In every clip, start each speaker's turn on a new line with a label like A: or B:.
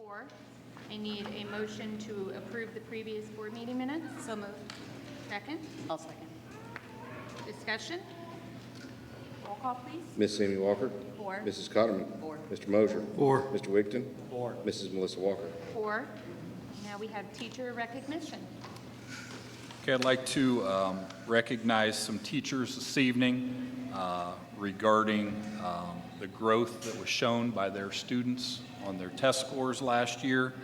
A: 4. I need a motion to approve the previous board meeting minutes.
B: So moved.
A: Second.
B: I'll second.
A: Discussion. Roll call, please.
C: Miss Amy Walker.
A: 4.
C: Mrs. Cotterman.
B: 4.
C: Mr. Mosier.
D: 4.
C: Mr. Wigton.
D: 4.
C: Mrs. Melissa Walker.
A: 4. Now we have teacher recognition.
E: Okay, I'd like to recognize some teachers this evening regarding the growth that was shown by their students on their test scores last year.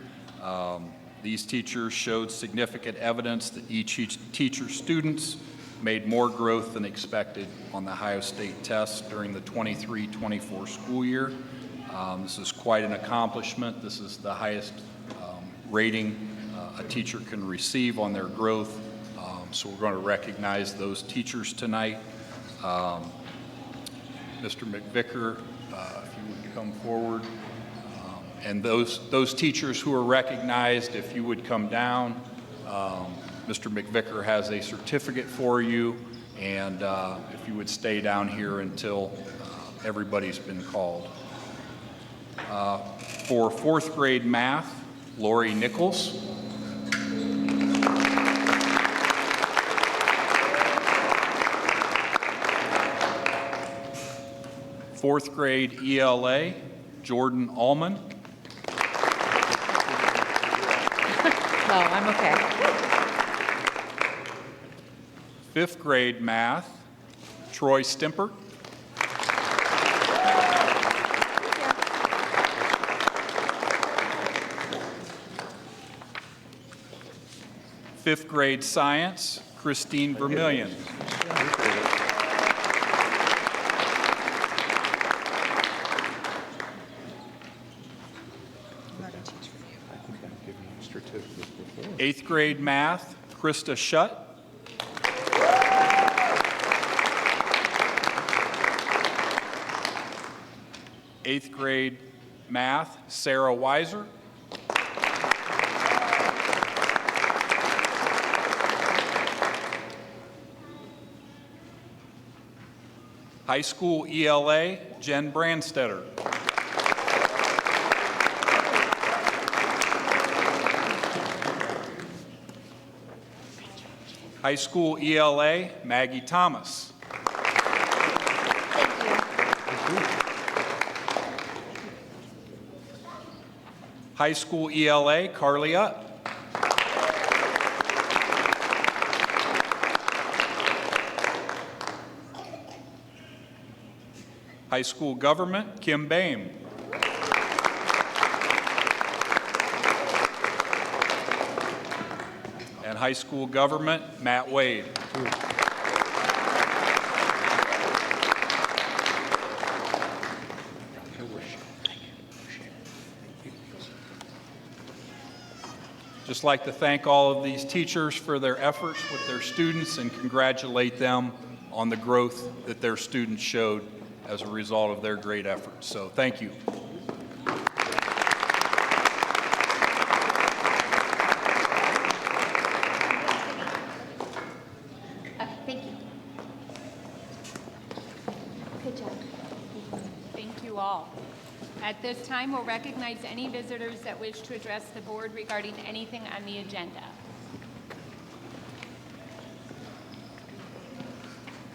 E: These teachers showed significant evidence that each teacher's students made more growth than expected on the Ohio State test during the 23-24 school year. This is quite an accomplishment. This is the highest rating a teacher can receive on their growth. So we're going to recognize those teachers tonight. Mr. McVicker, if you would come forward. And those teachers who are recognized, if you would come down. Mr. McVicker has a certificate for you, and if you would stay down here until everybody's been called. For 4th grade math, Lori Nichols. 4th grade ELA, Jordan Allman.
B: No, I'm okay.
E: 5th grade math, Troy Stimper. Fifth grade science, Christine Vermillion. Eighth grade math, Krista Shutt. Eighth grade math, Sarah Weiser. High school ELA, Jen Brandstetter. High school ELA, Maggie Thomas. High school ELA, Carly Utt. High school government, Kim Boehm. And high school government, Matt Wade. Just like to thank all of these teachers for their efforts with their students and congratulate them on the growth that their students showed as a result of their great efforts. So thank you.
A: Thank you. Good job. Thank you all. At this time, we'll recognize any visitors that wish to address the board regarding anything on the agenda.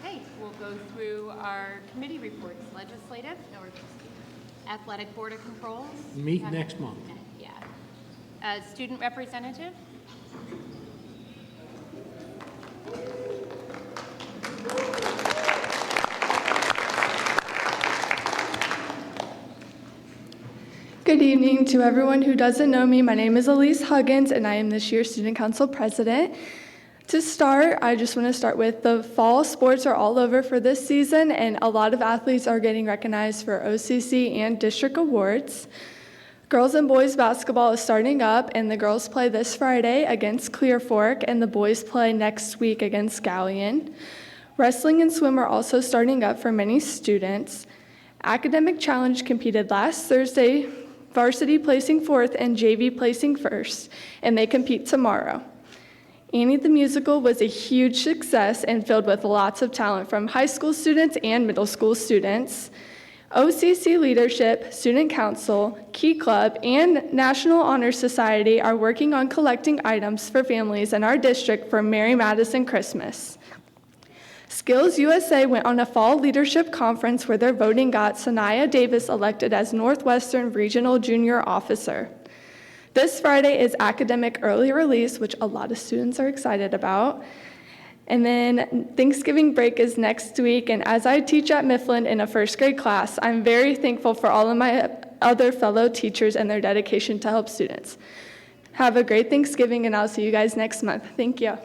A: Okay, we'll go through our committee reports. Legislative, or Athletic Board of Controls.
D: Meet next month.
A: Yeah. Student representative.
F: Good evening to everyone who doesn't know me. My name is Elise Huggins, and I am this year's Student Council President. To start, I just want to start with the fall sports are all over for this season, and a lot of athletes are getting recognized for OCC and district awards. Girls and boys basketball is starting up, and the girls play this Friday against Clear Fork, and the boys play next week against Galleon. Wrestling and swim are also starting up for many students. Academic Challenge competed last Thursday, varsity placing 4th and JV placing 1st, and they compete tomorrow. Annie the Musical was a huge success and filled with lots of talent from high school students and middle school students. OCC Leadership, Student Council, Key Club, and National Honor Society are working on collecting items for families in our district for Mary Madison Christmas. Skills USA went on a fall leadership conference where their voting got Sanaya Davis elected as Northwestern Regional Junior Officer. This Friday is academic early release, which a lot of students are excited about. And then Thanksgiving break is next week, and as I teach at Mifflin in a first grade class, I'm very thankful for all of my other fellow teachers and their dedication to help students. Have a great Thanksgiving, and I'll see you guys next month. Thank you.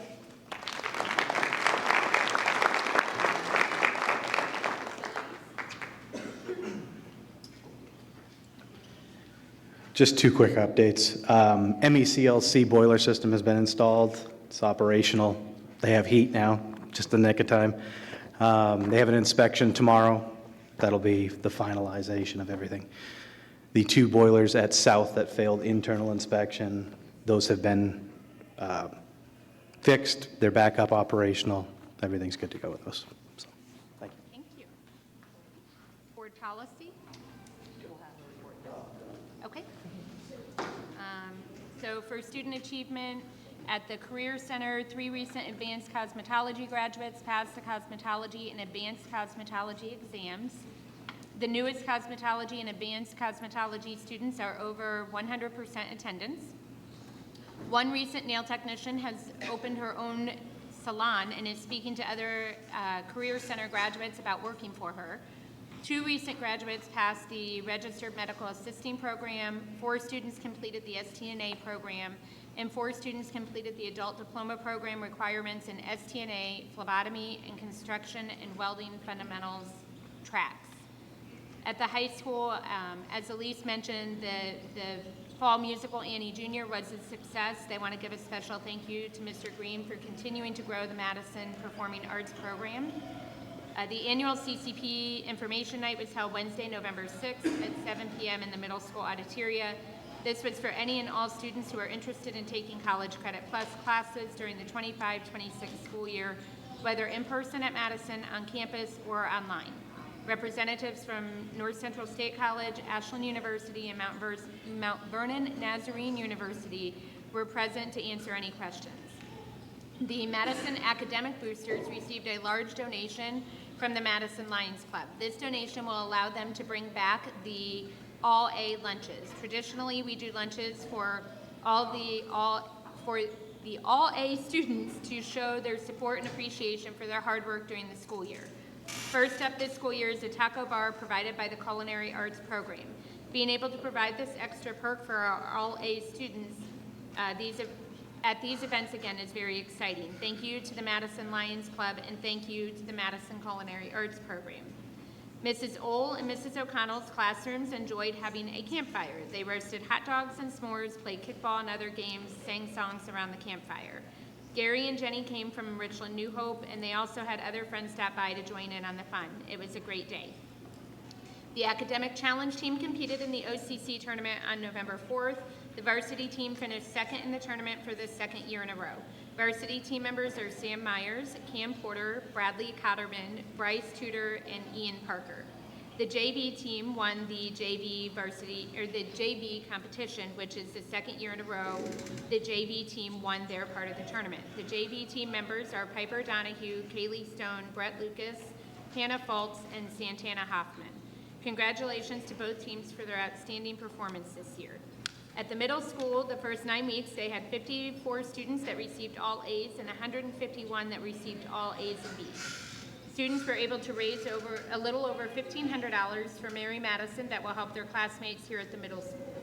D: Just two quick updates. MECLC boiler system has been installed. It's operational. They have heat now, just the nick of time. They have an inspection tomorrow. That'll be the finalization of everything. The two boilers at South that failed internal inspection, those have been fixed. They're back up operational. Everything's good to go with those. So, thank you.
A: Thank you. Board policy? Okay. So for student achievement, at the Career Center, 3 recent advanced cosmetology graduates passed the cosmetology and advanced cosmetology exams. The newest cosmetology and advanced cosmetology students are over 100% attendance. One recent nail technician has opened her own salon and is speaking to other Career Center graduates about working for her. 2 recent graduates passed the Registered Medical Assisting Program, 4 students completed the STNA program, and 4 students completed the Adult Diploma Program requirements in STNA, phlebotomy, and construction and welding fundamentals tracks. At the high school, as Elise mentioned, the fall musical Annie Jr. was a success. They want to give a special thank you to Mr. Green for continuing to grow the Madison Performing Arts Program. The annual CCP Information Night was held Wednesday, November 6th at 7 p.m. in the middle school auditoria. This was for any and all students who are interested in taking College Credit Plus classes during the 25-26 school year, whether in person at Madison, on campus, or online. Representatives from North Central State College, Ashland University, and Mount Vernon Nazarene University were present to answer any questions. The Madison Academic Boosters received a large donation from the Madison Lions Club. This donation will allow them to bring back the All-A lunches. Traditionally, we do lunches for the All-A students to show their support and appreciation for their hard work during the school year. First up this school year is a taco bar provided by the Culinary Arts Program. Being able to provide this extra perk for our All-A students at these events again is very exciting. Thank you to the Madison Lions Club, and thank you to the Madison Culinary Arts Program. Mrs. Ohl and Mrs. O'Connell's classrooms enjoyed having a campfire. They roasted hot dogs and s'mores, played kickball and other games, sang songs around the campfire. Gary and Jenny came from Richland New Hope, and they also had other friends stop by to join in on the fun. It was a great day. The Academic Challenge team competed in the OCC tournament on November 4th. The varsity team finished second in the tournament for the second year in a row. Varsity team members are Sam Myers, Cam Porter, Bradley Cotterman, Bryce Tudor, and Ian Parker. The JV team won the JV competition, which is the second year in a row the JV team won their part of the tournament. The JV team members are Piper Donahue, Kaylee Stone, Brett Lucas, Hannah Fultz, and Santana Hoffman. Congratulations to both teams for their outstanding performance this year. At the middle school, the first 9 weeks, they had 54 students that received all A's and 151 that received all A's and B's. Students were able to raise a little over $1,500 for Mary Madison that will help their classmates here at the middle school.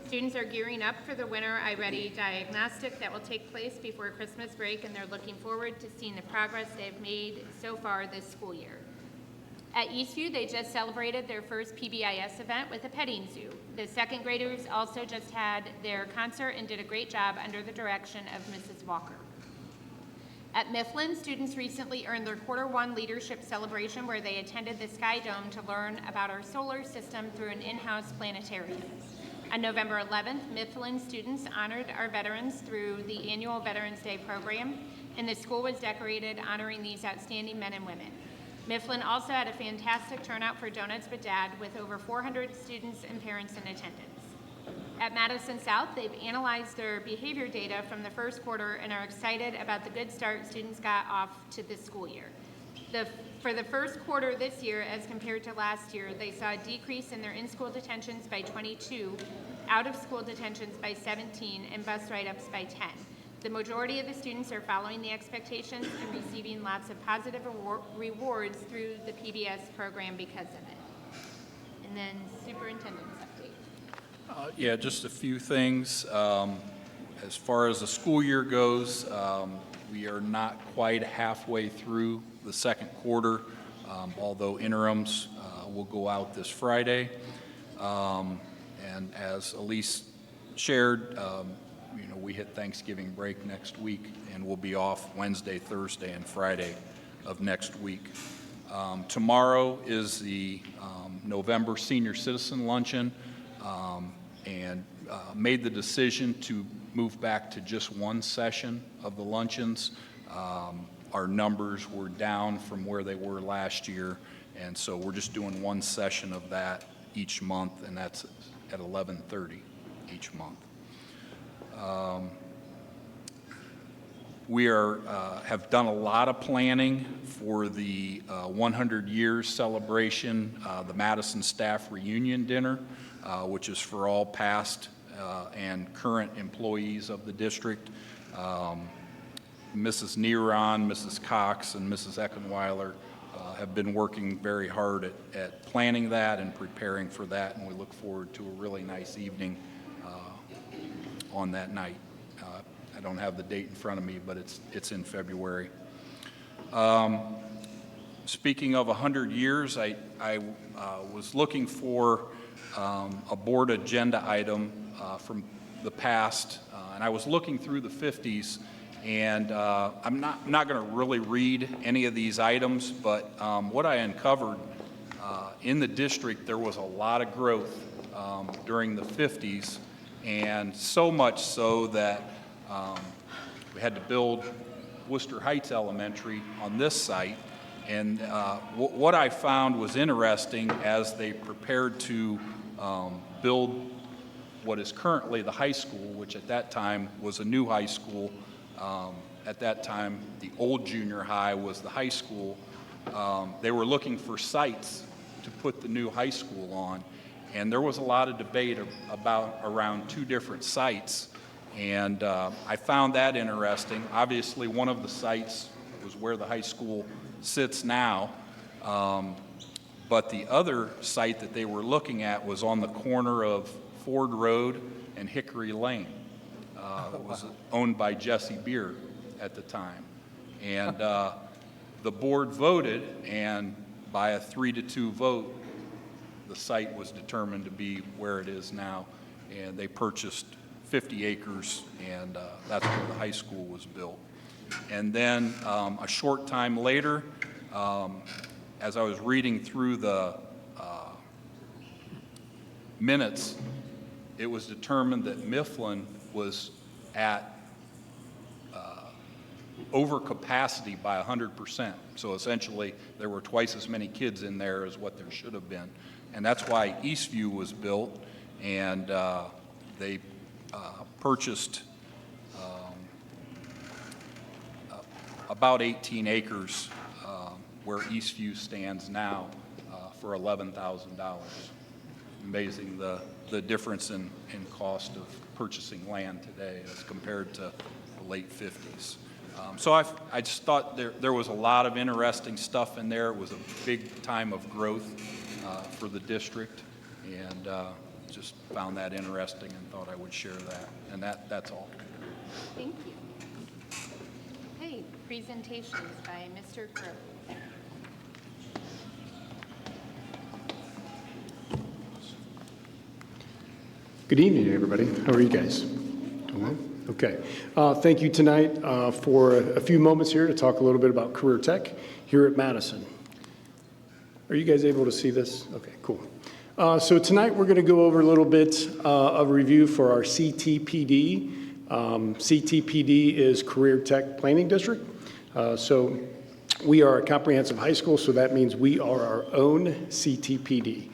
A: Students are gearing up for the winter iReady diagnostic that will take place before Christmas break, and they're looking forward to seeing the progress they've made so far this school year. At Eastview, they just celebrated their first PBIS event with a petting zoo. The second graders also just had their concert and did a great job under the direction of Mrs. Walker. At Mifflin, students recently earned their Q1 leadership celebration where they attended the Sky Dome to learn about our solar system through an in-house planetarium. On November 11th, Mifflin students honored our veterans through the annual Veterans Day program, and the school was decorated honoring these outstanding men and women. Mifflin also had a fantastic turnout for Donuts But Dad with over 400 students and parents in attendance. At Madison South, they've analyzed their behavior data from the first quarter and are excited about the good start students got off to this school year. For the first quarter this year as compared to last year, they saw a decrease in their in-school detentions by 22, out-of-school detentions by 17, and bus write-ups by 10. The majority of the students are following the expectations and receiving lots of positive rewards through the PBS program because of it. And then superintendent's update.
E: Yeah, just a few things. As far as the school year goes, we are not quite halfway through the second quarter, although interims will go out this Friday. And as Elise shared, we hit Thanksgiving break next week, and we'll be off Wednesday, Thursday, and Friday of next week. Tomorrow is the November Senior Citizen Luncheon, and made the decision to move back to just one session of the luncheons. Our numbers were down from where they were last year, and so we're just doing one session of that each month, and that's at 11:30 each month. We have done a lot of planning for the 100 years celebration, the Madison Staff Reunion Dinner, which is for all past and current employees of the district. Mrs. Neron, Mrs. Cox, and Mrs. Eckenweiler have been working very hard at planning that and preparing for that, and we look forward to a really nice evening on that night. I don't have the date in front of me, but it's in February. Speaking of 100 years, I was looking for a board agenda item from the past, and I was looking through the 50s, and I'm not going to really read any of these items, but what I uncovered in the district, there was a lot of growth during the 50s, and so much so that we had to build Worcester Heights Elementary on this site. And what I found was interesting as they prepared to build what is currently the high school, which at that time was a new high school. At that time, the old junior high was the high school. They were looking for sites to put the new high school on. And there was a lot of debate around two different sites. And I found that interesting. Obviously, one of the sites was where the high school sits now. But the other site that they were looking at was on the corner of Ford Road and Hickory Lane. It was owned by Jesse Beer at the time. And the board voted, and by a 3-2 vote, the site was determined to be where it is now. And they purchased 50 acres, and that's where the high school was built. And then a short time later, as I was reading through the minutes, it was determined that Mifflin was at over capacity by 100%. So essentially, there were twice as many kids in there as what there should have been. And that's why Eastview was built, and they purchased about 18 acres where Eastview stands now for $11,000. Amazing the difference in cost of purchasing land today as compared to the late 50s. So I just thought there was a lot of interesting stuff in there. It was a big time of growth for the district, and just found that interesting and thought I would share that. And that's all.
A: Thank you. Okay, presentations by Mr. Crowe.
G: Good evening, everybody. How are you guys? Doing well? Okay. Thank you tonight for a few moments here to talk a little bit about career tech here at Madison. Are you guys able to see this? Okay, cool. So tonight we're going to go over a little bit of review for our CTPD. CTPD is Career Tech Planning District. So We are a comprehensive high school, so that means we are our own CTPD.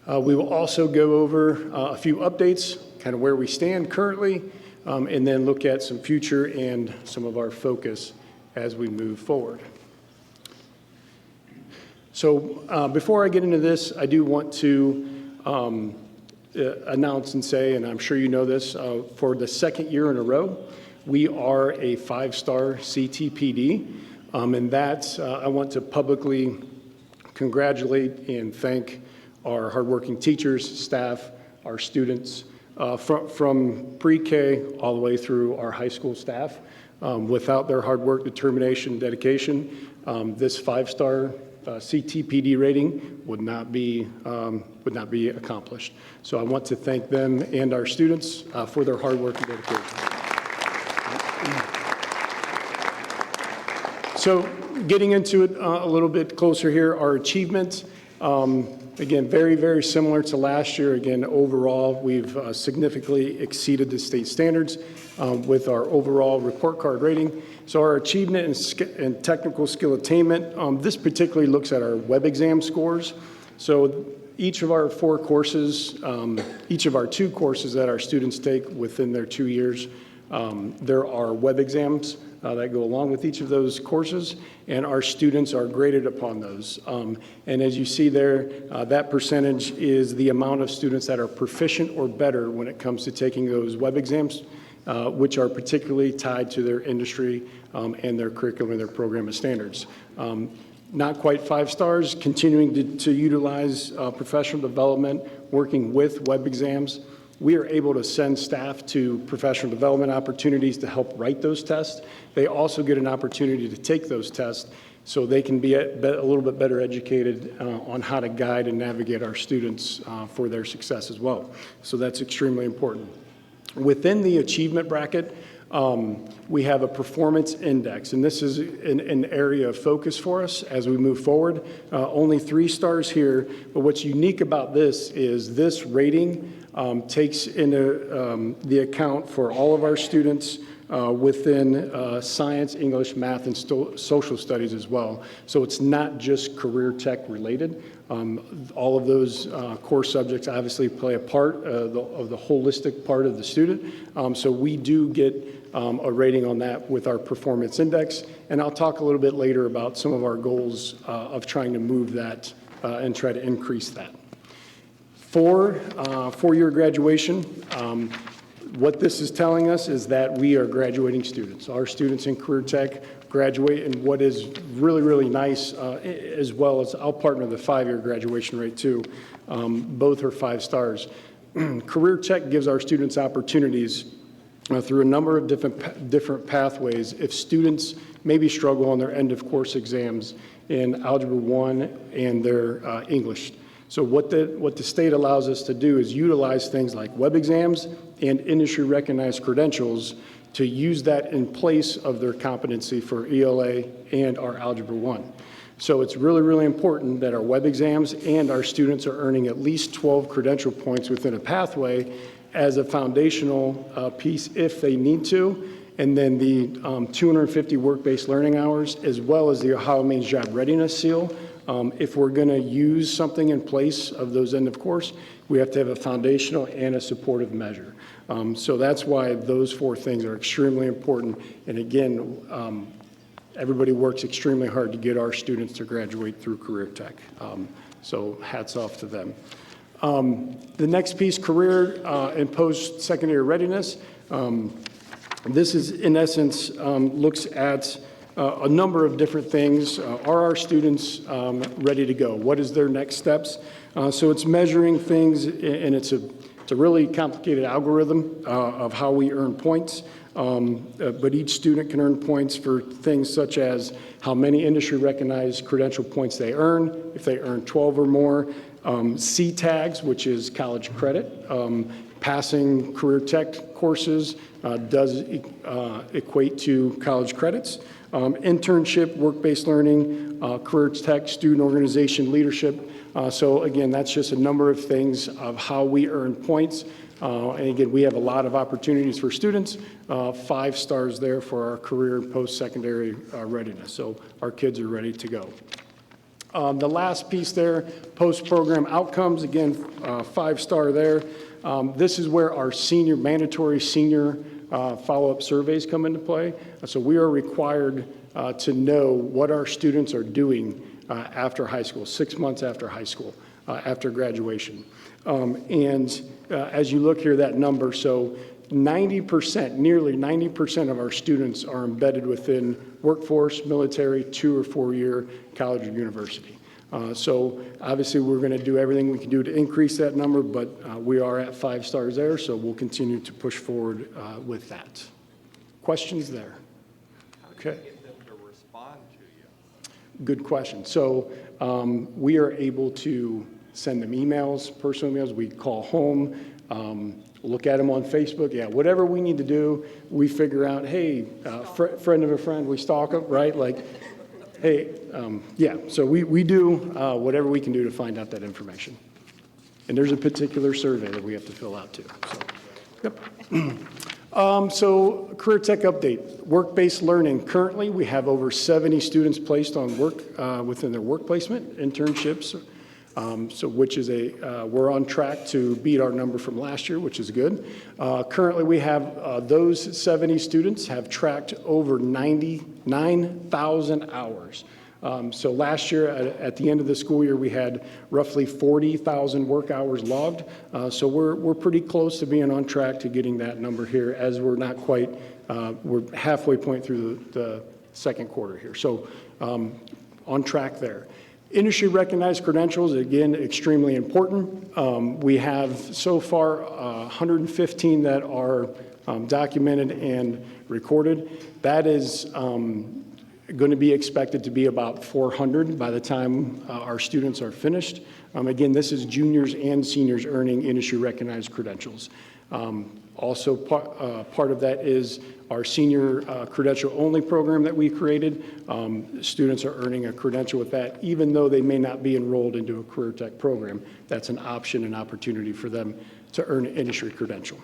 G: We will also go over a few updates, kind of where we stand currently, and then look at some future and some of our focus as we move forward. So before I get into this, I do want to announce and say, and I'm sure you know this, for the second year in a row, we are a 5-star CTPD, and that I want to publicly congratulate and thank our hardworking teachers, staff, our students, from pre-K all the way through our high school staff. Without their hard work, determination, dedication, this 5-star CTPD rating would not be accomplished. So I want to thank them and our students for their hard work and dedication. So getting into it a little bit closer here, our achievements, again, very, very similar to last year. Again, overall, we've significantly exceeded the state standards with our overall report card rating. So our achievement and technical skill attainment, this particularly looks at our web exam scores. So each of our 4 courses, each of our 2 courses that our students take within their 2 years, there are web exams that go along with each of those courses, and our students are graded upon those. And as you see there, that percentage is the amount of students that are proficient or better when it comes to taking those web exams, which are particularly tied to their industry and their curriculum and their program and standards. Not quite 5 stars, continuing to utilize professional development, working with web exams. We are able to send staff to professional development opportunities to help write those tests. They also get an opportunity to take those tests so they can be a little bit better educated on how to guide and navigate our students for their success as well. So that's extremely important. Within the achievement bracket, we have a performance index, and this is an area of focus for us as we move forward. Only 3 stars here, but what's unique about this is this rating takes into the account for all of our students within science, English, math, and social studies as well. So it's not just career tech related. All of those core subjects obviously play a part of the holistic part of the student. So we do get a rating on that with our performance index. And I'll talk a little bit later about some of our goals of trying to move that and try to increase that. For four-year graduation, what this is telling us is that we are graduating students. Our students in career tech graduate, and what is really, really nice, as well as I'll partner the 5-year graduation rate too. Both are 5 stars. Career tech gives our students opportunities through a number of different pathways. If students maybe struggle on their end of course exams in Algebra 1 and their English. So what the state allows us to do is utilize things like web exams and industry recognized credentials to use that in place of their competency for ELA and our Algebra 1. So it's really, really important that our web exams and our students are earning at least 12 credential points within a pathway as a foundational piece if they need to, and then the 250 work-based learning hours, as well as the Ohio Means Job Readiness Seal. If we're going to use something in place of those end of course, we have to have a foundational and a supportive measure. So that's why those 4 things are extremely important. And again, everybody works extremely hard to get our students to graduate through career tech. So hats off to them. The next piece, career and post-secondary readiness. This is, in essence, looks at a number of different things. Are our students ready to go? What is their next steps? So it's measuring things, and it's a really complicated algorithm of how we earn points. But each student can earn points for things such as how many industry recognized credential points they earn. If they earn 12 or more, C-tags, which is college credit. Passing career tech courses does equate to college credits. Internship, work-based learning, career tech, student organization leadership. So again, that's just a number of things of how we earn points. And again, we have a lot of opportunities for students, 5 stars there for our career and post-secondary readiness. So our kids are ready to go. The last piece there, post-program outcomes, again, 5-star there. This is where our mandatory senior follow-up surveys come into play. So we are required to know what our students are doing after high school, 6 months after high school, after graduation. As you look here, that number, so 90%, nearly 90% of our students are embedded within workforce, military, 2 or 4 year college or university. So obviously we're going to do everything we can do to increase that number, but we are at 5 stars there, so we'll continue to push forward with that. Questions there? Okay.
H: Get them to respond to you.
G: Good question. So we are able to send them emails, personal emails. We call home, look at them on Facebook. Yeah, whatever we need to do, we figure out, hey, friend of a friend, we stalk them, right? Like, hey, yeah. So we do whatever we can do to find out that information. And there's a particular survey that we have to fill out too. So, yep. So career tech update, work-based learning. Currently, we have over 70 students placed on work within their work placement, internships, so which is we're on track to beat our number from last year, which is good. Currently, we have those 70 students have tracked over 99,000 hours. So last year, at the end of the school year, we had roughly 40,000 work hours logged. So we're pretty close to being on track to getting that number here, as we're not quite, we're halfway point through the second quarter here. So on track there. Industry recognized credentials, again, extremely important. We have so far 115 that are documented and recorded. That is going to be expected to be about 400 by the time our students are finished. Again, this is juniors and seniors earning industry recognized credentials. Also, part of that is our senior credential only program that we created. Students are earning a credential with that, even though they may not be enrolled into a career tech program. That's an option and opportunity for them to earn an industry credential.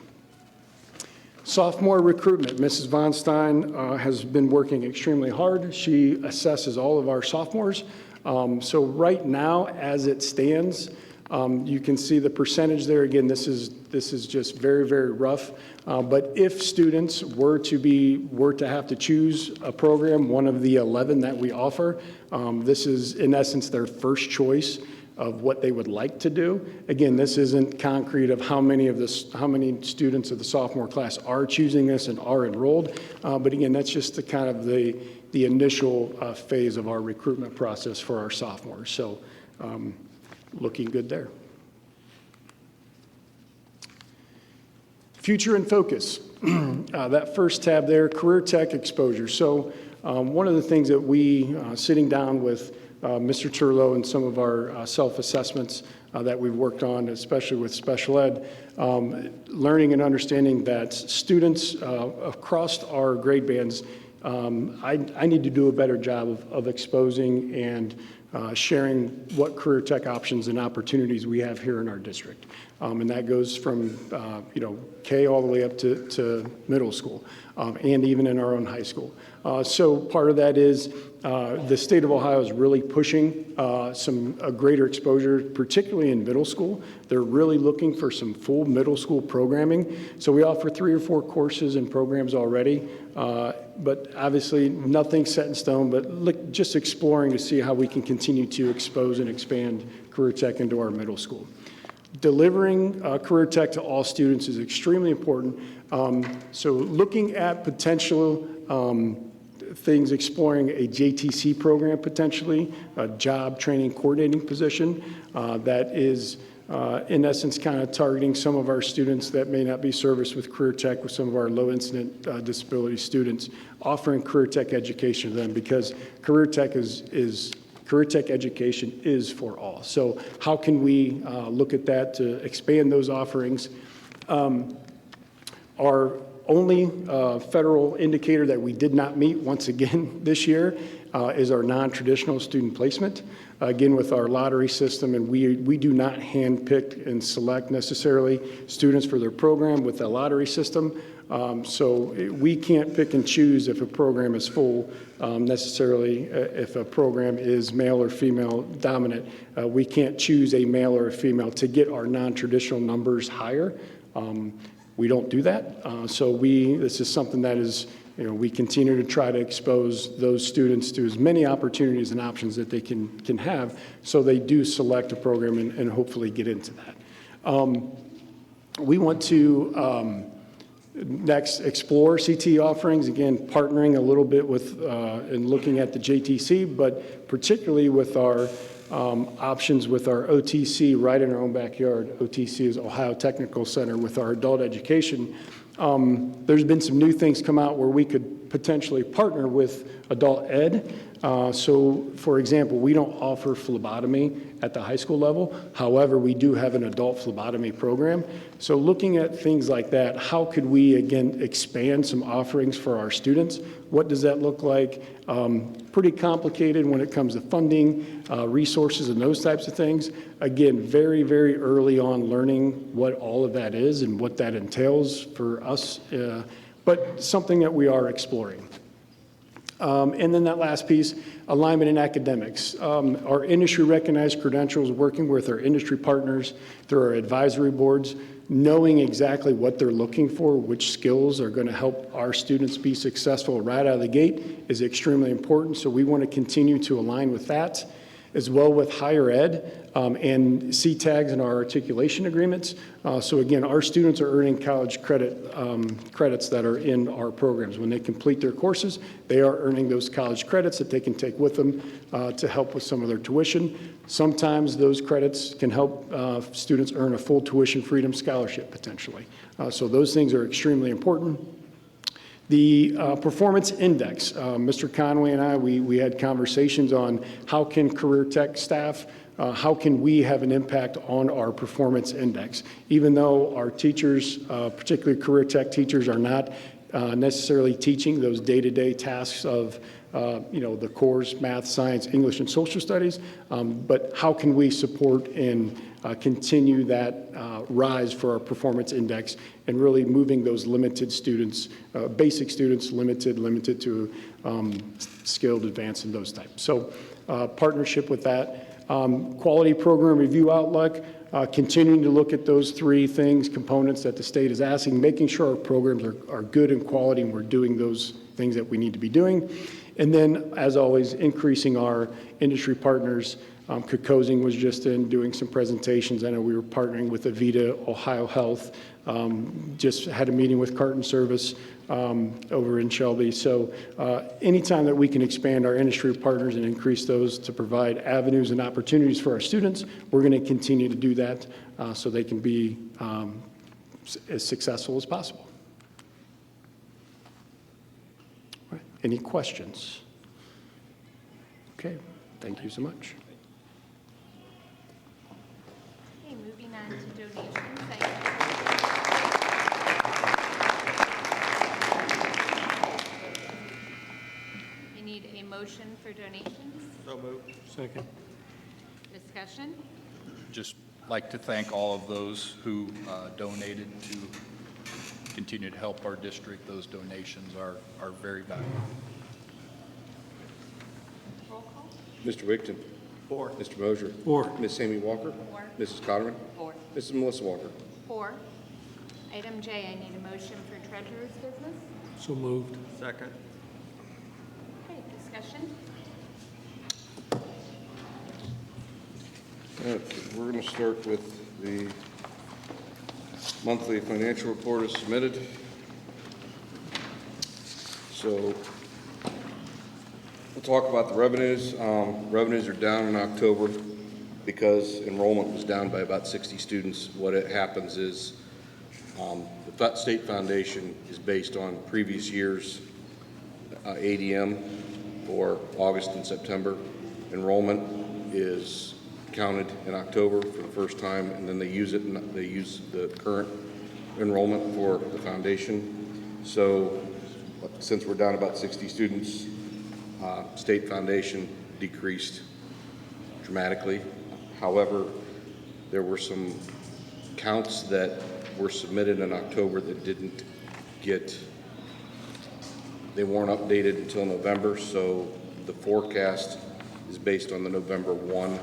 G: Sophomore recruitment. Mrs. Von Stein has been working extremely hard. She assesses all of our sophomores. So right now, as it stands, you can see the percentage there. Again, this is just very, very rough. But if students were to have to choose a program, one of the 11 that we offer, this is in essence their first choice of what they would like to do. Again, this isn't concrete of how many students of the sophomore class are choosing this and are enrolled. But again, that's just the kind of the initial phase of our recruitment process for our sophomores. So looking good there. Future and focus. That first tab there, career tech exposure. So one of the things that we, sitting down with Mr. Turlow and some of our self-assessments that we've worked on, especially with special ed, learning and understanding that students across our grade bands, I need to do a better job of exposing and sharing what career tech options and opportunities we have here in our district. And that goes from, K all the way up to middle school, and even in our own high school. So part of that is the state of Ohio is really pushing a greater exposure, particularly in middle school. They're really looking for some full middle school programming. So we offer 3 or 4 courses and programs already, but obviously nothing set in stone, but just exploring to see how we can continue to expose and expand career tech into our middle school. Delivering career tech to all students is extremely important. So looking at potential things, exploring a JTC program potentially, a job training coordinating position that is in essence kind of targeting some of our students that may not be serviced with career tech, with some of our low incident disability students, offering career tech education to them, because career tech is Career Tech education is for all. So how can we look at that to expand those offerings? Our only federal indicator that we did not meet once again this year is our non-traditional student placement. Again, with our lottery system, and we do not handpick and select necessarily students for their program with the lottery system. So we can't pick and choose if a program is full necessarily. If a program is male or female dominant, we can't choose a male or a female to get our non-traditional numbers higher. We don't do that. So this is something that is, we continue to try to expose those students to as many opportunities and options that they can have, so they do select a program and hopefully get into that. We want to next explore CTE offerings, again, partnering a little bit with and looking at the JTC, but particularly with our options with our OTC right in our own backyard. OTC is Ohio Technical Center with our adult education. There's been some new things come out where we could potentially partner with adult ed. So, for example, we don't offer phlebotomy at the high school level. However, we do have an adult phlebotomy program. So looking at things like that, how could we, again, expand some offerings for our students? What does that look like? Pretty complicated when it comes to funding, resources, and those types of things. Again, very, very early on learning what all of that is and what that entails for us, but something that we are exploring. And then that last piece, alignment in academics. Our industry-recognized credentials, working with our industry partners through our advisory boards, knowing exactly what they're looking for, which skills are going to help our students be successful right out of the gate is extremely important. So we want to continue to align with that, as well with higher ed and CTAGs and our articulation agreements. So again, our students are earning college credits that are in our programs. When they complete their courses, they are earning those college credits that they can take with them to help with some of their tuition. Sometimes those credits can help students earn a full tuition freedom scholarship potentially. So those things are extremely important. The performance index, Mr. Conway and I, we had conversations on how can career tech staff, how can we have an impact on our performance index? Even though our teachers, particularly career tech teachers, are not necessarily teaching those day-to-day tasks of the cores, math, science, English, and social studies, but how can we support and continue that rise for our performance index and really moving those limited students, basic students, limited to skilled, advanced, and those types. So partnership with that. Quality program review outlook, continuing to look at those three things, components that the state is asking, making sure our programs are good in quality and we're doing those things that we need to be doing. And then, as always, increasing our industry partners. Kokosing was just in doing some presentations. I know we were partnering with Avita, Ohio Health, just had a meeting with Carton Service over in Shelby. So anytime that we can expand our industry partners and increase those to provide avenues and opportunities for our students, we're going to continue to do that so they can be as successful as possible. All right. Any questions? Okay, thank you so much.
A: Okay, moving on to donations. I need a motion for donations.
H: So moved.
G: Second.
A: Discussion.
E: Just like to thank all of those who donated to continue to help our district. Those donations are very valuable.
A: Roll call.
C: Mr. Wigton.
H: Four.
C: Mr. Mosier.
G: Four.
C: Ms. Sammy Walker.
A: 4.
C: Mrs. Cotterman.
A: 4.
C: Mrs. Melissa Walker.
A: 4. Item J, I need a motion for treasurer's business.
G: So moved.
H: Second.
A: Okay, discussion.
C: Okay, we're going to start with the monthly financial report as submitted. So we'll talk about the revenues. Revenues are down in October because enrollment was down by about 60 students. What it happens is the state foundation is based on previous years' ADM for August and September. enrollment is counted in October for the first time, and then they use the current enrollment for the foundation. So since we're down about 60 students, state foundation decreased dramatically. However, there were some counts that were submitted in October that they weren't updated until November, so the forecast is based on the November 1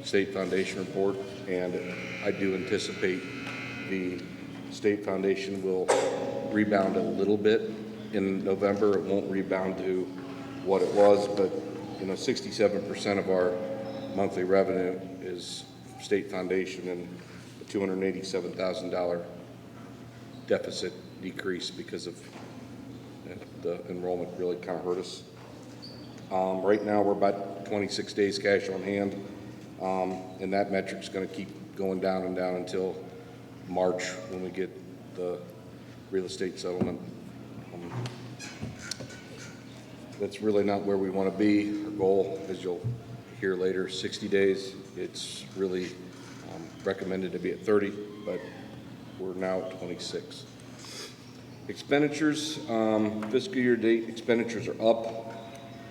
C: State Foundation report, and I do anticipate the State Foundation will rebound a little bit in November. It won't rebound to what it was, but 67% of our monthly revenue is State Foundation, and a $287,000 deficit decrease because of the enrollment really kind of hurt us. Right now, we're about 26 days cash on hand, and that metric's going to keep going down and down until March when we get the real estate settlement. That's really not where we want to be. Our goal, as you'll hear later, 60 days. It's really recommended to be at 30, but we're now at 26. Expenditures, fiscal year date expenditures are up.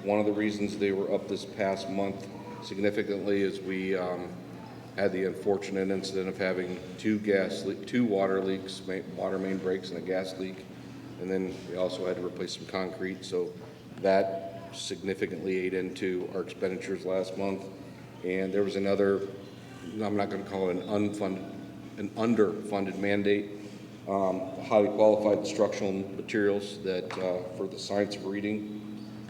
C: One of the reasons they were up this past month significantly is we had the unfortunate incident of having two water leaks, water main breaks, and a gas leak, and then we also had to replace some concrete. So that significantly ate into our expenditures last month. And there was another, I'm not going to call it an underfunded mandate, highly qualified instructional materials that for the science of reading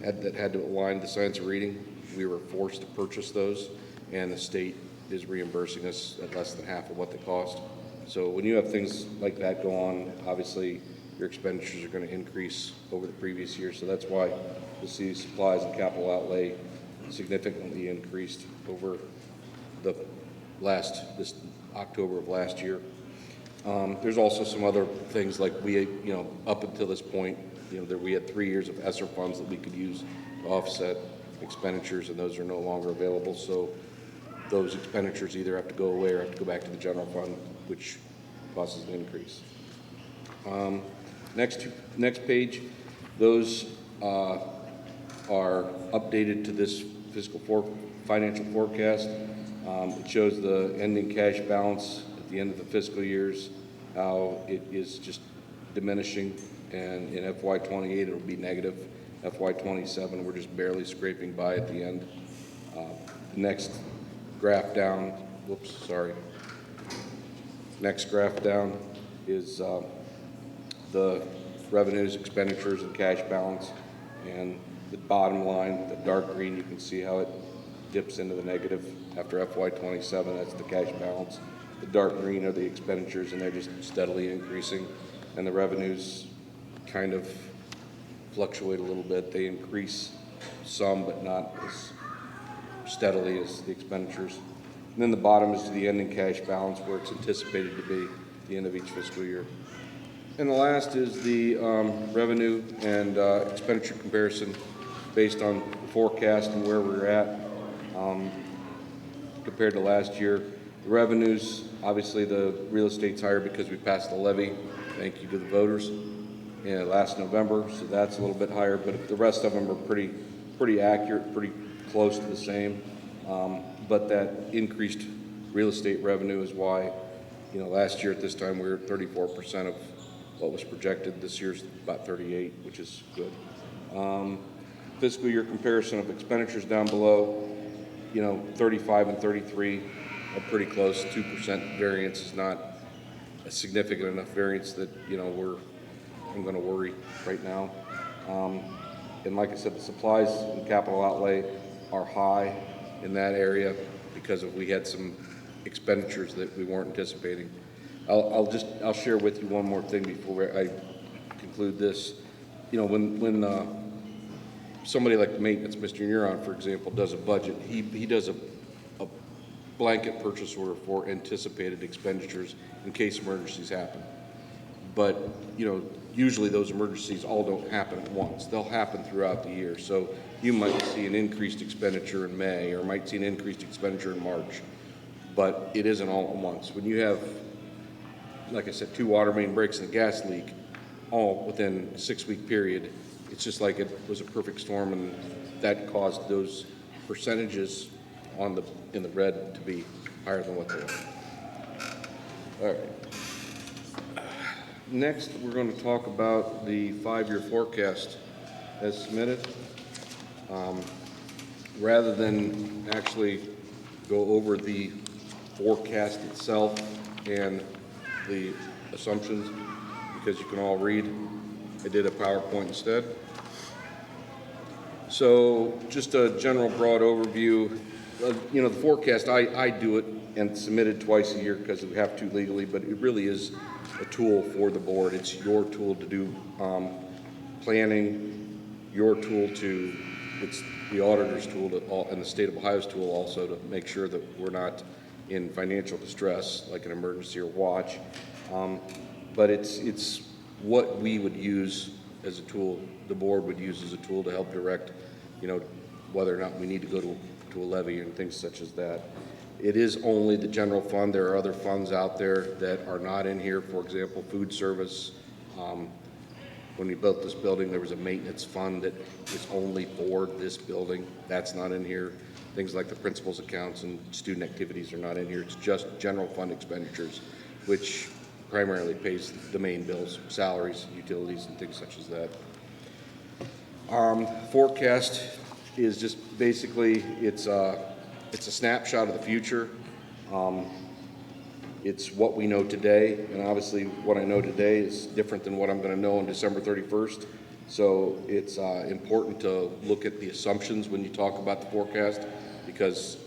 C: that had to align the science of reading. We were forced to purchase those, and the state is reimbursing us at less than half of what they cost. So when you have things like that go on, obviously your expenditures are going to increase over the previous year. So that's why you'll see supplies and capital outlay significantly increased over this October of last year. There's also some other things like up until this point, we had 3 years of ESSER funds that we could use to offset expenditures, and those are no longer available. So those expenditures either have to go away or have to go back to the general fund, which causes an increase. Next page, those are updated to this financial forecast. It shows the ending cash balance at the end of the fiscal years, how it is just diminishing, and in FY28 it'll be negative. FY27 we're just barely scraping by at the end. The next graph down, next graph down is the revenues, expenditures, and cash balance. And the bottom line, the dark green, you can see how it dips into the negative after FY27. That's the cash balance. The dark green are the expenditures, and they're just steadily increasing. And the revenues kind of fluctuate a little bit. They increase some, but not as steadily as the expenditures. And then the bottom is the ending cash balance, where it's anticipated to be at the end of each fiscal year. And the last is the revenue and expenditure comparison based on the forecast and where we're at compared to last year. The revenues, obviously the real estate's higher because we passed the levy. Thank you to the voters. Last November, so that's a little bit higher, but the rest of them are pretty accurate, pretty close to the same. But that increased real estate revenue is why, last year at this time we were at 34% of what was projected. This year's about 38, which is good. Fiscal year comparison of expenditures down below, 35 and 33 are pretty close. 2% variance is not a significant enough variance that, I'm going to worry right now. And like I said, the supplies and capital outlay are high in that area because we had some expenditures that we weren't anticipating. I'll share with you one more thing before I conclude this. When somebody like maintenance, Mr. Neuron, for example, does a budget, he does a blanket purchase order for anticipated expenditures in case emergencies happen. But, you usually those emergencies all don't happen at once. They'll happen throughout the year. So you might see an increased expenditure in May, or might see an increased expenditure in March, but it isn't all at once. When you have, like I said, 2 water main breaks and a gas leak all within a 6-week period, it's just like it was a perfect storm, and that caused those percentages in the red to be higher than what they are. All right. Next, we're going to talk about the 5-year forecast as submitted. Rather than actually go over the forecast itself and the assumptions, because you can all read, I did a PowerPoint instead. So just a general broad overview. The forecast, I do it and submit it twice a year because we have to legally, but it really is a tool for the board. It's your tool to do planning, your tool to, it's the auditor's tool and the state of Ohio's tool also to make sure that we're not in financial distress like an emergency or watch. But it's what we would use as a tool, the board would use as a tool to help direct, whether or not we need to go to a levy and things such as that. It is only the general fund. There are other funds out there that are not in here. For example, food service. When we built this building, there was a maintenance fund that is only for this building. That's not in here. Things like the principal's accounts and student activities are not in here. It's just general fund expenditures, which primarily pays the main bills, salaries, utilities, and things such as that. Forecast is just basically, it's a snapshot of the future. It's what we know today, and obviously what I know today is different than what I'm going to know on December 31st. So it's important to look at the assumptions when you talk about the forecast, because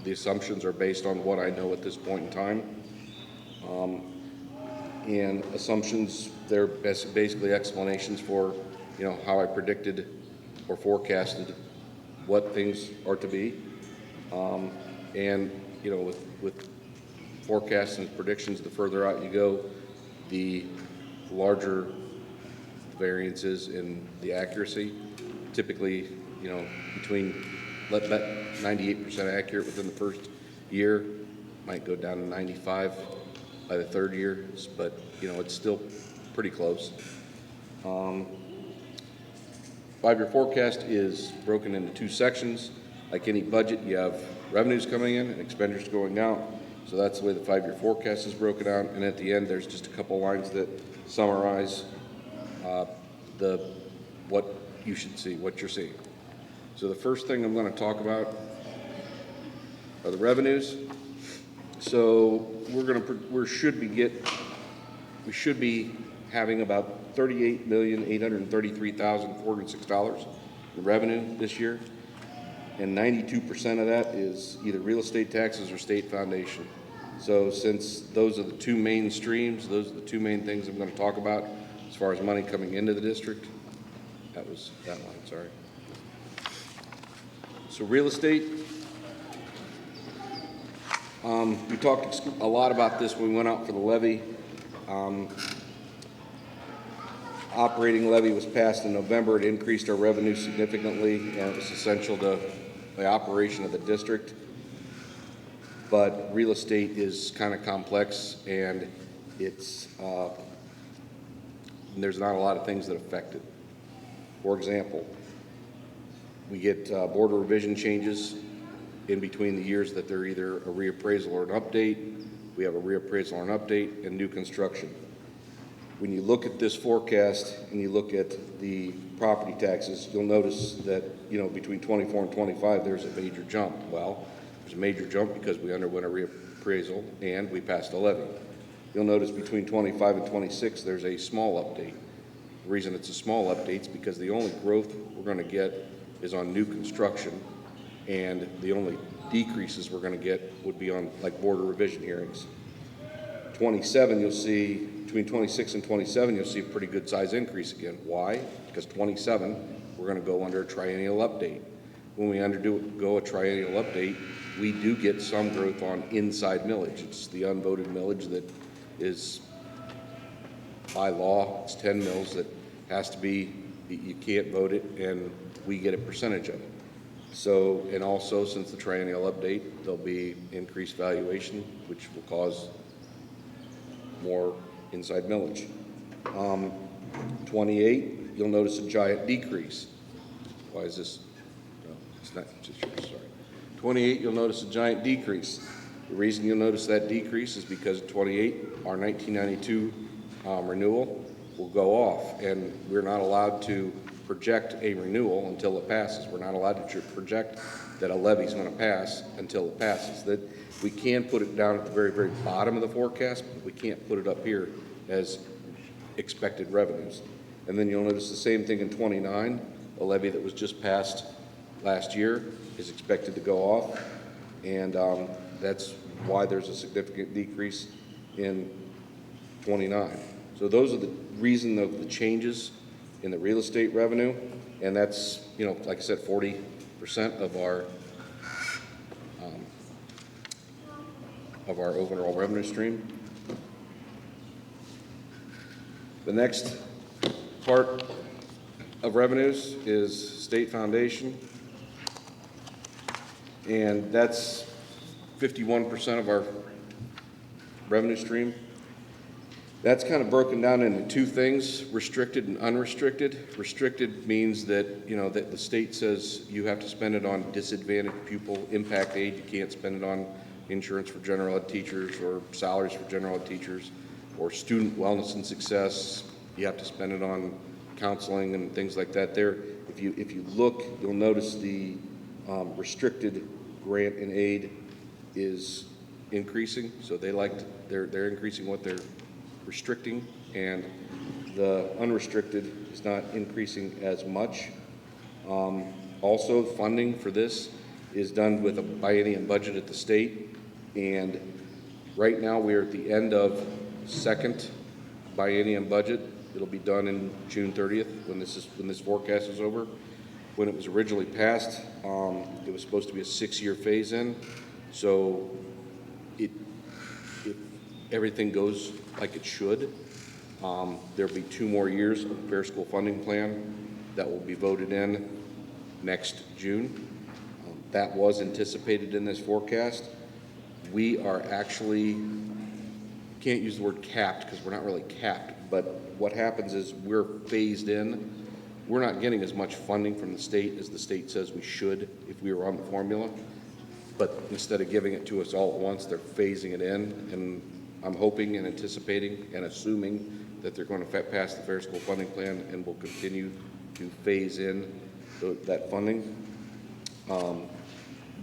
C: the assumptions are based on what I know at this point in time. And assumptions, they're basically explanations for, how I predicted or forecasted what things are to be. And, with forecasts and predictions, the further out you go, the larger variances in the accuracy. Typically, between, let bet 98% accurate within the first year, might go down to 95 by the third year, but, it's still pretty close. 5-year forecast is broken into 2 sections. Like any budget, you have revenues coming in and expenditures going out. So that's the way the 5-year forecast is broken out. And at the end, there's just a couple lines that summarize what you should see, what you're seeing. So the first thing I'm going to talk about are the revenues. So we should be having about $38,833,406 in revenue this year. And 92% of that is either real estate taxes or state foundation. So since those are the 2 main streams, those are the 2 main things I'm going to talk about as far as money coming into the district. That was that line, sorry. So real estate, we talked a lot about this when we went out for the levy. Operating levy was passed in November. It increased our revenue significantly, and it was essential to the operation of the district. But real estate is kind of complex, and there's not a lot of things that affect it. For example, we get board of revision changes in between the years that they're either a reappraisal or an update. We have a reappraisal or an update, and new construction. When you look at this forecast and you look at the property taxes, you'll notice that, between 24 and 25, there's a major jump. Well, there's a major jump because we underwent a reappraisal and we passed a levy. You'll notice between 25 and 26, there's a small update. The reason it's a small update is because the only growth we're going to get is on new construction, and the only decreases we're going to get would be on like board of revision hearings. 27, you'll see, between 26 and 27, you'll see a pretty good size increase again. Why? Because 27, we're going to go under a triennial update. When we undergo a triennial update, we do get some growth on inside millage. It's the unvoted millage that is by law, it's 10 mills that has to be, you can't vote it, and we get a percentage of it. So, and also, since the triennial update, there'll be increased valuation, which will cause more inside millage. 28, you'll notice a giant decrease. Why is this? No, it's not, it's just yours, sorry. 28, you'll notice a giant decrease. The reason you'll notice that decrease is because 28, our 1992 renewal will go off, and we're not allowed to project a renewal until it passes. We're not allowed to project that a levy is going to pass until it passes. That we can put it down at the very, very bottom of the forecast, but we can't put it up here as expected revenues. And then you'll notice the same thing in 29. A levy that was just passed last year is expected to go off, and that's why there's a significant decrease in 29. So those are the reason of the changes in the real estate revenue, and that's, you know, like I said, 40% of our overall revenue stream. The next part of revenues is state foundation, and that's 51% of our revenue stream. That's kind of broken down into two things, restricted and unrestricted. Restricted means that, you know, that the state says you have to spend it on disadvantaged pupil impact aid. You can't spend it on insurance for general ed teachers or salaries for general ed teachers or student wellness and success. You have to spend it on counseling and things like that. There, if you look, you'll notice the restricted grant and aid is increasing. So they're increasing what they're restricting, and the unrestricted is not increasing as much. Also, funding for this is done with a biennium budget at the state, and right now we are at the end of second biennium budget. It'll be done in June 30th when this forecast is over. When it was originally passed, it was supposed to be a 6-year phase-in. So if everything goes like it should, there'll be 2 more years of the Fair School Funding Plan that will be voted in next June. That was anticipated in this forecast. We are actually, can't use the word capped because we're not really capped, but what happens is we're phased in. We're not getting as much funding from the state as the state says we should if we were on the formula. But instead of giving it to us all at once, they're phasing it in. And I'm hoping and anticipating and assuming that they're going to pass the Fair School Funding Plan and will continue to phase in that funding.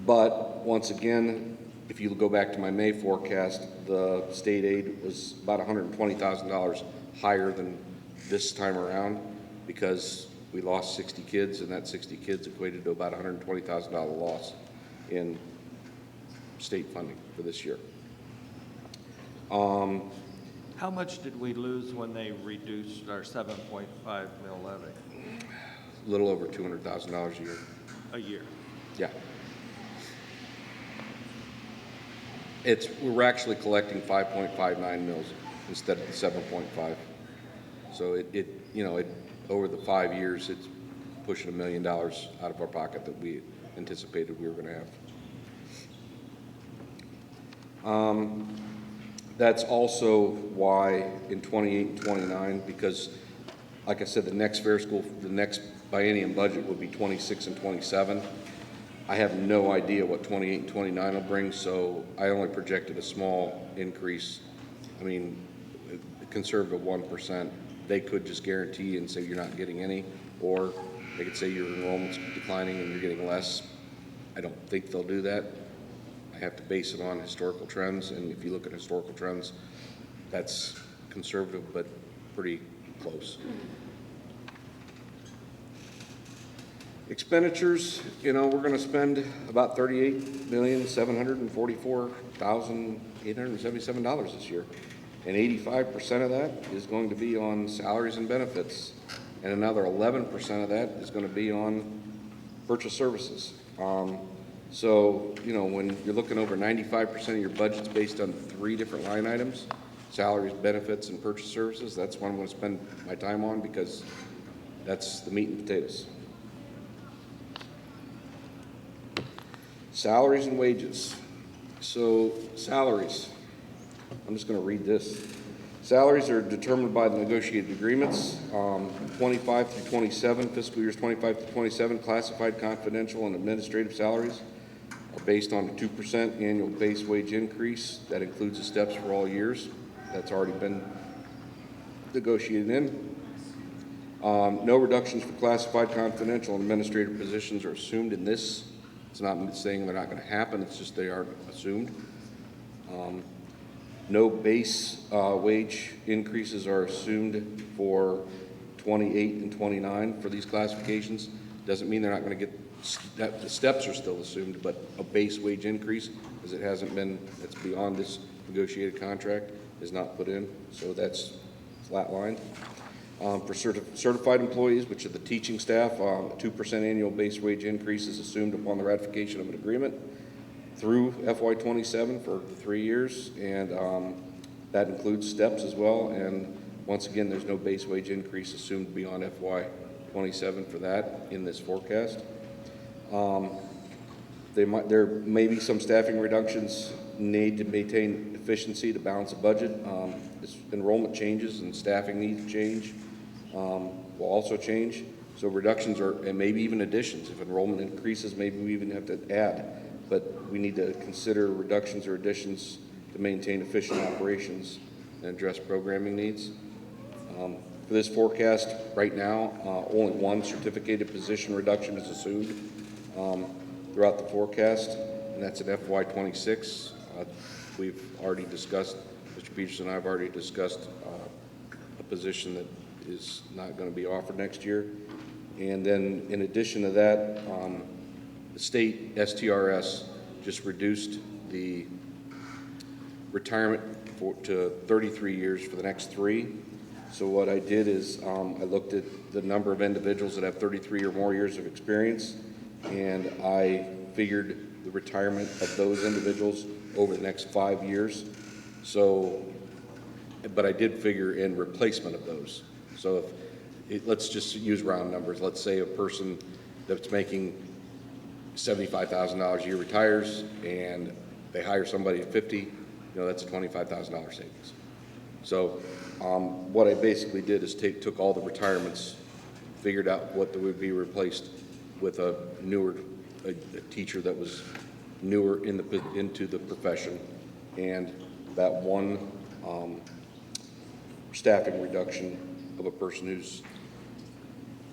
C: But once again, if you go back to my May forecast, the state aid was about $120,000 higher than this time around because we lost 60 kids, and that 60 kids equated to about $120,000 loss in state funding for this year.
H: How much did we lose when they reduced our 7.5 mil levy?
C: A little over $200,000 a year.
H: A year?
C: Yeah. We're actually collecting 5.59 mils instead of the 7.5. So it over the 5 years, it's pushing $1 million out of our pocket that we anticipated we were going to have. That's also why in 28 and 29, because like I said, the next biennium budget will be 26 and 27. I have no idea what 28 and 29 will bring, so I only projected a small increase. I mean, a conservative 1%. They could just guarantee and say you're not getting any, or they could say your enrollment's declining and you're getting less. I don't think they'll do that. I have to base it on historical trends, and if you look at historical trends, that's conservative but pretty close. Expenditures, we're going to spend about $38,744,877 this year, and 85% of that is going to be on salaries and benefits, and another 11% of that is going to be on purchase services. So, when you're looking over 95% of your budget's based on 3 different line items, salaries, benefits, and purchase services. That's what I'm going to spend my time on because that's the meat and potatoes. Salaries and wages. So salaries, I'm just going to read this. Salaries are determined by the negotiated agreements. 25 through 27, fiscal years 25 through 27, classified, confidential, and administrative salaries are based on a 2% annual base wage increase. That includes the steps for all years. That's already been negotiated in. No reductions for classified, confidential, and administrative positions are assumed in this. It's not saying they're not going to happen, it's just they aren't assumed. No base wage increases are assumed for 28 and 29 for these classifications. Doesn't mean they're not going to get, the steps are still assumed, but a base wage increase, as it hasn't been, that's beyond this negotiated contract, is not put in, so that's flatlined. For certified employees, which are the teaching staff, a 2% annual base wage increase is assumed upon the ratification of an agreement through FY27 for 3 years, and that includes steps as well. And once again, there's no base wage increase assumed beyond FY27 for that in this forecast. There may be some staffing reductions need to maintain efficiency to balance the budget. As enrollment changes and staffing needs change, will also change. So reductions are, and maybe even additions. If enrollment increases, maybe we even have to add. But we need to consider reductions or additions to maintain efficient operations and address programming needs. For this forecast, right now, only one certificated position reduction is assumed throughout the forecast, and that's at FY26. We've already discussed, Mr. Peterson and I have already discussed a position that is not going to be offered next year. And then in addition to that, the state STRS just reduced the retirement to 33 years for the next 3. So what I did is I looked at the number of individuals that have 33 or more years of experience, and I figured the retirement of those individuals over the next 5 years. So, but I did figure in replacement of those. So let's just use round numbers. Let's say a person that's making $75,000 a year retires, and they hire somebody at 50, that's a $25,000 savings. So what I basically did is took all the retirements, figured out what would be replaced with a teacher that was newer into the profession, and that one staffing reduction of a person who's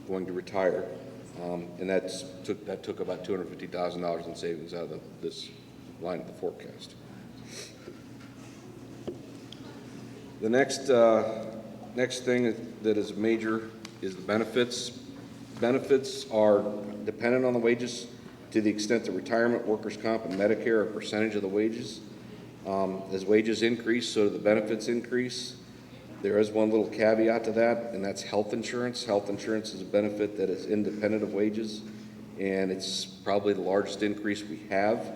C: going to retire. And that took about $250,000 in savings out of this line of the forecast. The next thing that is major is the benefits. Benefits are dependent on the wages to the extent that retirement, workers' comp, and Medicare are a percentage of the wages. As wages increase, so do the benefits increase. There is one little caveat to that, and that's health insurance. Health insurance is a benefit that is independent of wages, and it's probably the largest increase we have.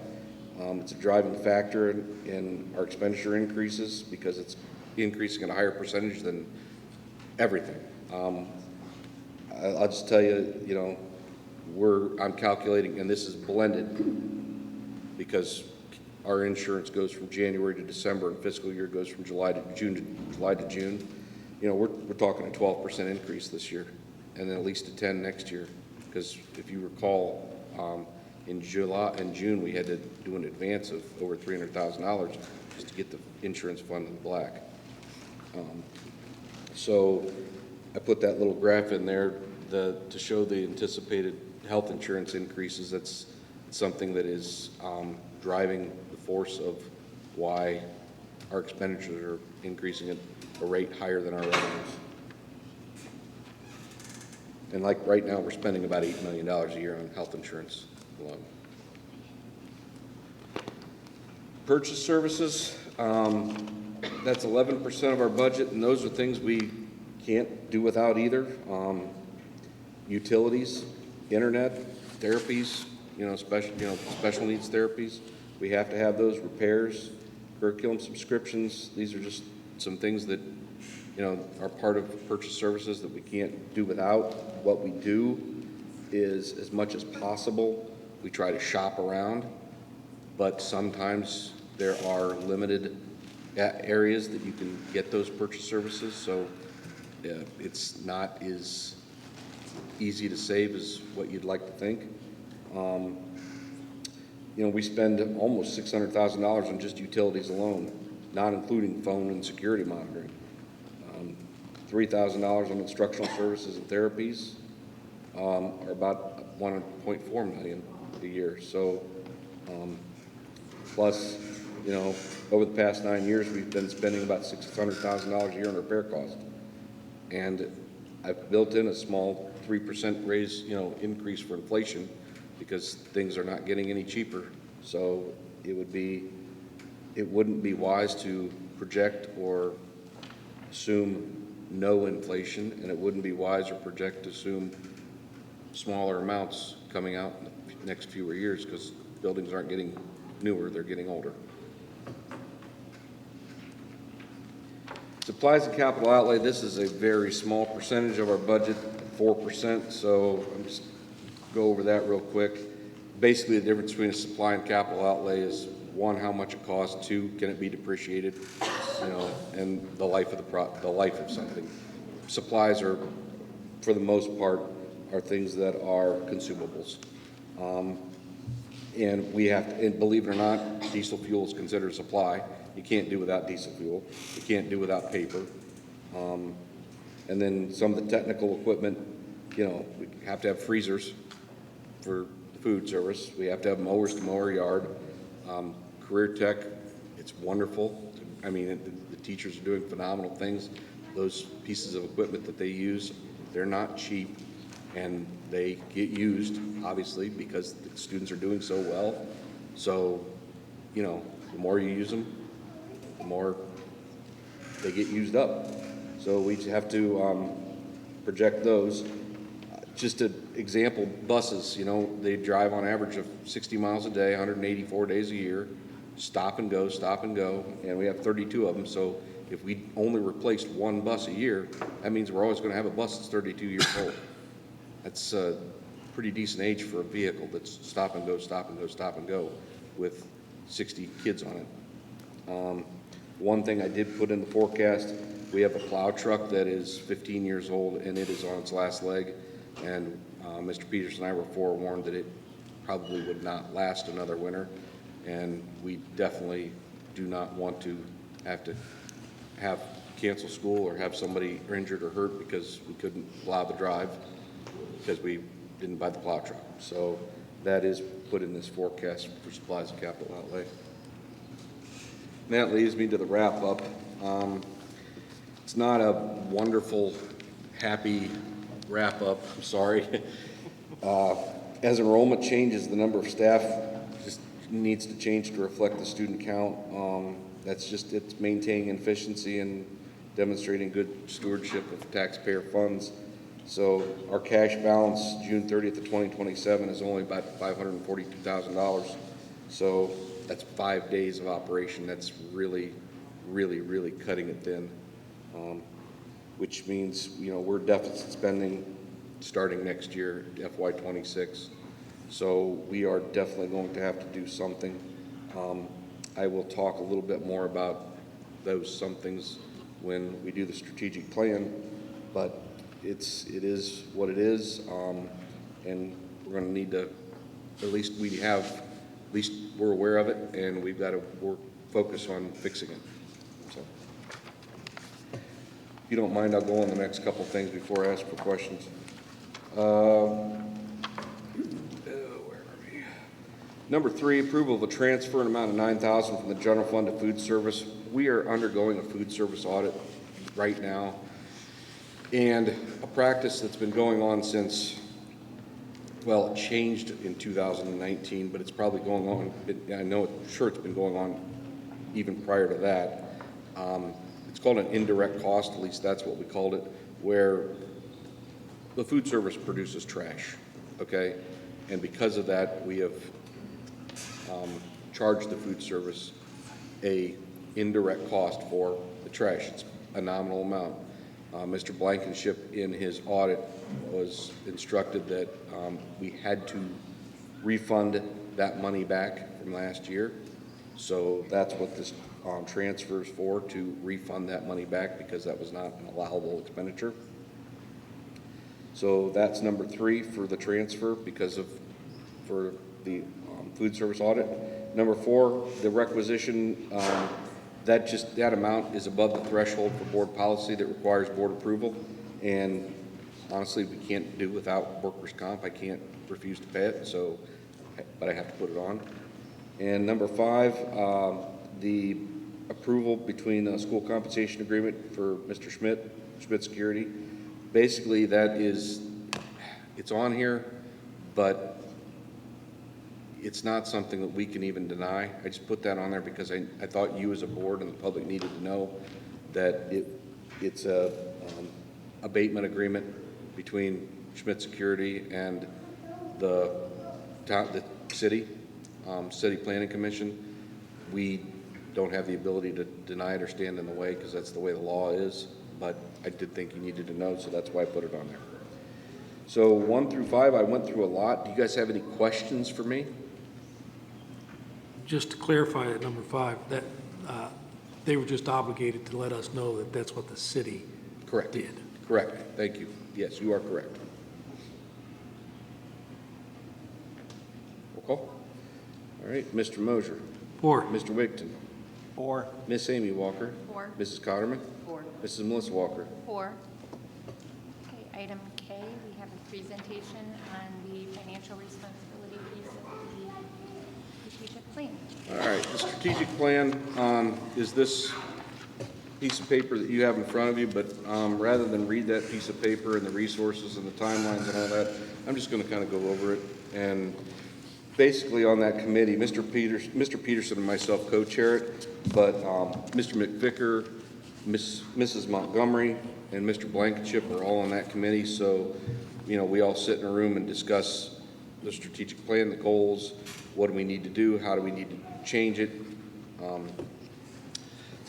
C: It's a driving factor in our expenditure increases because it's increasing at a higher percentage than everything. I'll just tell you, I'm calculating, and this is blended because our insurance goes from January to December, and fiscal year goes from July to June. We're talking a 12% increase this year, and then at least a 10 next year. Because if you recall, in June, we had to do an advance of over $300,000 just to get the insurance fund in the black. So I put that little graph in there to show the anticipated health insurance increases. That's something that is driving the force of why our expenditures are increasing at a rate higher than our revenues. And like right now, we're spending about $8 million a year on health insurance alone. Purchase services, that's 11% of our budget, and those are things we can't do without either. Utilities, internet, therapies, special needs therapies. We have to have those. Repairs, curriculum subscriptions. These are just some things that, you know, are part of purchase services that we can't do without. What we do is, as much as possible, we try to shop around, but sometimes there are limited areas that you can get those purchase services, so it's not as easy to save as what you'd like to think. You know, we spend almost $600,000 on just utilities alone, not including phone and security monitoring. $3,000 on instructional services and therapies are about $1.4 million a year. So, plus, you know, over the past 9 years, we've been spending about $600,000 a year on repair costs. And I've built in a small 3% raise, you know, increase for inflation because things are not getting any cheaper. So it wouldn't be wise to project or assume no inflation, and it wouldn't be wise or project to assume smaller amounts coming out in the next few years because buildings aren't getting newer, they're getting older. Supplies and capital outlay, this is a very small percentage of our budget, 4%, so I'm just go over that real quick. Basically, the difference between a supply and capital outlay is, one, how much it costs, two, can it be depreciated, you know, and the life of the life of something. Supplies are, for the most part, are things that are consumables. And we have to, and believe it or not, diesel fuel is considered a supply. You can't do without diesel fuel. You can't do without paper. And then some of the technical equipment, you know, we have to have freezers for the food service. We have to have mowers to mow our yard. Career Tech, it's wonderful. I mean, the teachers are doing phenomenal things. Those pieces of equipment that they use, they're not cheap, and they get used, obviously, because the students are doing so well. So, you know, the more you use them, the more they get used up. So we have to project those. Just an example, buses, you know, they drive on average of 60 miles a day, 184 days a year, stop and go, and we have 32 of them. So if we only replaced one bus a year, that means we're always going to have a bus that's 32 years old. That's a pretty decent age for a vehicle that's stop and go with 60 kids on it. One thing I did put in the forecast, we have a plow truck that is 15 years old and it is on its last leg. And Mr. Peters and I were forewarned that it probably would not last another winter. And we definitely do not want to have cancel school or have somebody injured or hurt because we couldn't plow the drive because we didn't buy the plow truck. So that is put in this forecast for supplies and capital outlay. And that leads me to the wrap up. It's not a wonderful, happy wrap up, I'm sorry. As enrollment changes, the number of staff just needs to change to reflect the student count. It's maintaining efficiency and demonstrating good stewardship of taxpayer funds. So our cash balance, June 30th of 2027, is only about $542,000. So that's 5 days of operation. That's really, really, really cutting it thin. Which means, you know, we're deficit spending starting next year, FY26. So we are definitely going to have to do something. I will talk a little bit more about those somethings when we do the strategic plan, but it is what it is, and we're going to need to, at least we're aware of it, and we've got to focus on fixing it. So. If you don't mind, I'll go on the next couple things before I ask for questions. Where are we? Number 3, approval of a transfer in amount of $9,000 from the general fund to food service. We are undergoing a food service audit right now, and a practice that's been going on since, well, it changed in 2019, but it's probably going on. Sure it's been going on even prior to that. It's called an indirect cost, at least that's what we called it, where the food service produces trash, okay? And because of that, we have charged the food service a indirect cost for the trash. It's a nominal amount. Mr. Blankenship, in his audit, was instructed that we had to refund that money back from last year. So that's what this transfer is for, to refund that money back, because that was not an allowable expenditure. So that's number 3 for the transfer for the food service audit. Number 4, the requisition, that amount is above the threshold for board policy that requires board approval. And honestly, we can't do without workers' comp. I can't refuse to pay it, but I have to put it on. And number 5, the approval between the school compensation agreement for Mr. Schmidt Security. Basically, it's on here, but it's not something that we can even deny. I just put that on there because I thought you as a board and the public needed to know that it's a abatement agreement between Schmidt Security and the city planning commission. We don't have the ability to deny it or stand in the way, because that's the way the law is, but I did think you needed to know, so that's why I put it on there. So 1 through 5, I went through a lot. Do you guys have any questions for me?
I: Just to clarify at number 5, that they were just obligated to let us know that that's what the city
C: Correct.
I: did.
C: Correct. Thank you. Yes, you are correct. Roll call. All right, Mr. Mosier.
I: 4.
C: Mr. Wigton.
H: 4.
C: Miss Amy Walker.
A: 4.
C: Mrs. Cotterman.
A: 4.
C: Mrs. Melissa Walker.
A: 4. Okay, item K, we have a presentation on the financial responsibility piece of the strategic plan.
C: All right, the strategic plan is this piece of paper that you have in front of you, but rather than read that piece of paper and the resources and the timelines and all that, I'm just going to kind of go over it. And basically on that committee, Mr. Peterson and myself co-chair it, but Mr. McVicker, Mrs. Montgomery, and Mr. Blankenship are all on that committee. So, we all sit in a room and discuss the strategic plan, the goals, what do we need to do, how do we need to change it.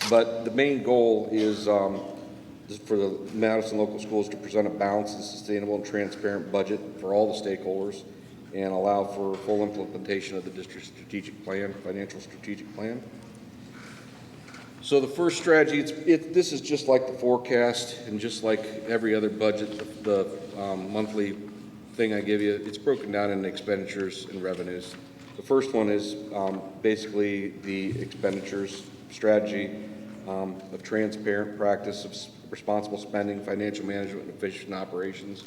C: But the main goal is for the Madison local schools to present a balanced and sustainable and transparent budget for all the stakeholders and allow for full implementation of the district strategic plan, financial strategic plan. So the first strategy, this is just like the forecast and just like every other budget, the monthly thing I give you, it's broken down into expenditures and revenues. The first one is basically the expenditures strategy of transparent practice of responsible spending, financial management, and efficient operations.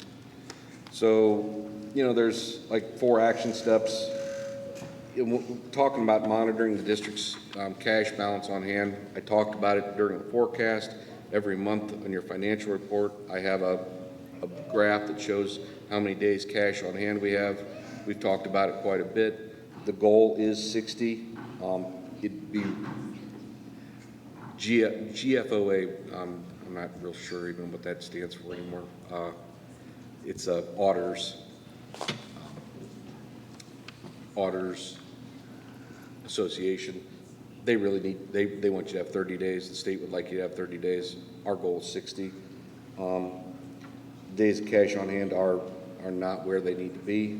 C: So, there's like 4 action steps. Talking about monitoring the district's cash balance on hand. I talked about it during the forecast. Every month on your financial report, I have a graph that shows how many days cash on hand we have. We've talked about it quite a bit. The goal is 60. It'd be GFOA. I'm not real sure even what that stands for anymore. It's Auditors Association. They really need, they want you to have 30 days. The state would like you to have 30 days. Our goal is 60. Days of cash on hand are not where they need to be.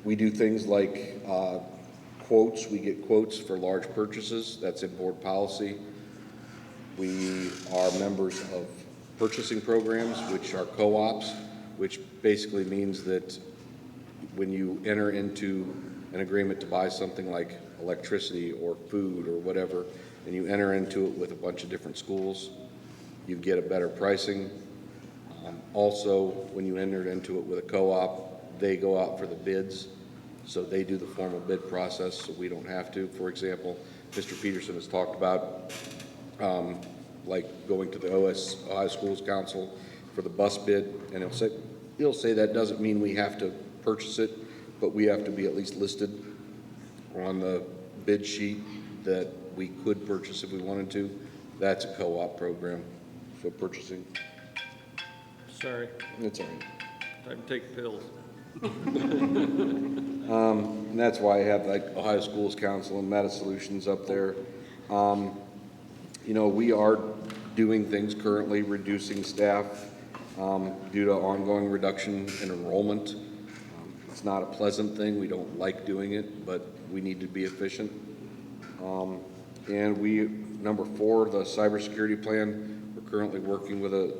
C: We do things like quotes. We get quotes for large purchases. That's in board policy. We are members of purchasing programs, which are co-ops, which basically means that when you enter into an agreement to buy something like electricity or food or whatever, and you enter into it with a bunch of different schools, you get a better pricing. Also, when you enter into it with a co-op, they go out for the bids, so they do the formal bid process, so we don't have to. For example, Mr. Peterson has talked about like going to the Ohio Schools Council for the bus bid, and he'll say that doesn't mean we have to purchase it, but we have to be at least listed on the bid sheet that we could purchase if we wanted to. That's a co-op program, so purchasing.
H: Sorry,
C: It's all right.
H: time to take pills.
C: And that's why I have like Ohio Schools Council and Meta Solutions up there. You know, we are doing things currently, reducing staff due to ongoing reduction in enrollment. It's not a pleasant thing. We don't like doing it, but we need to be efficient. And number 4, the cybersecurity plan. We're currently working with a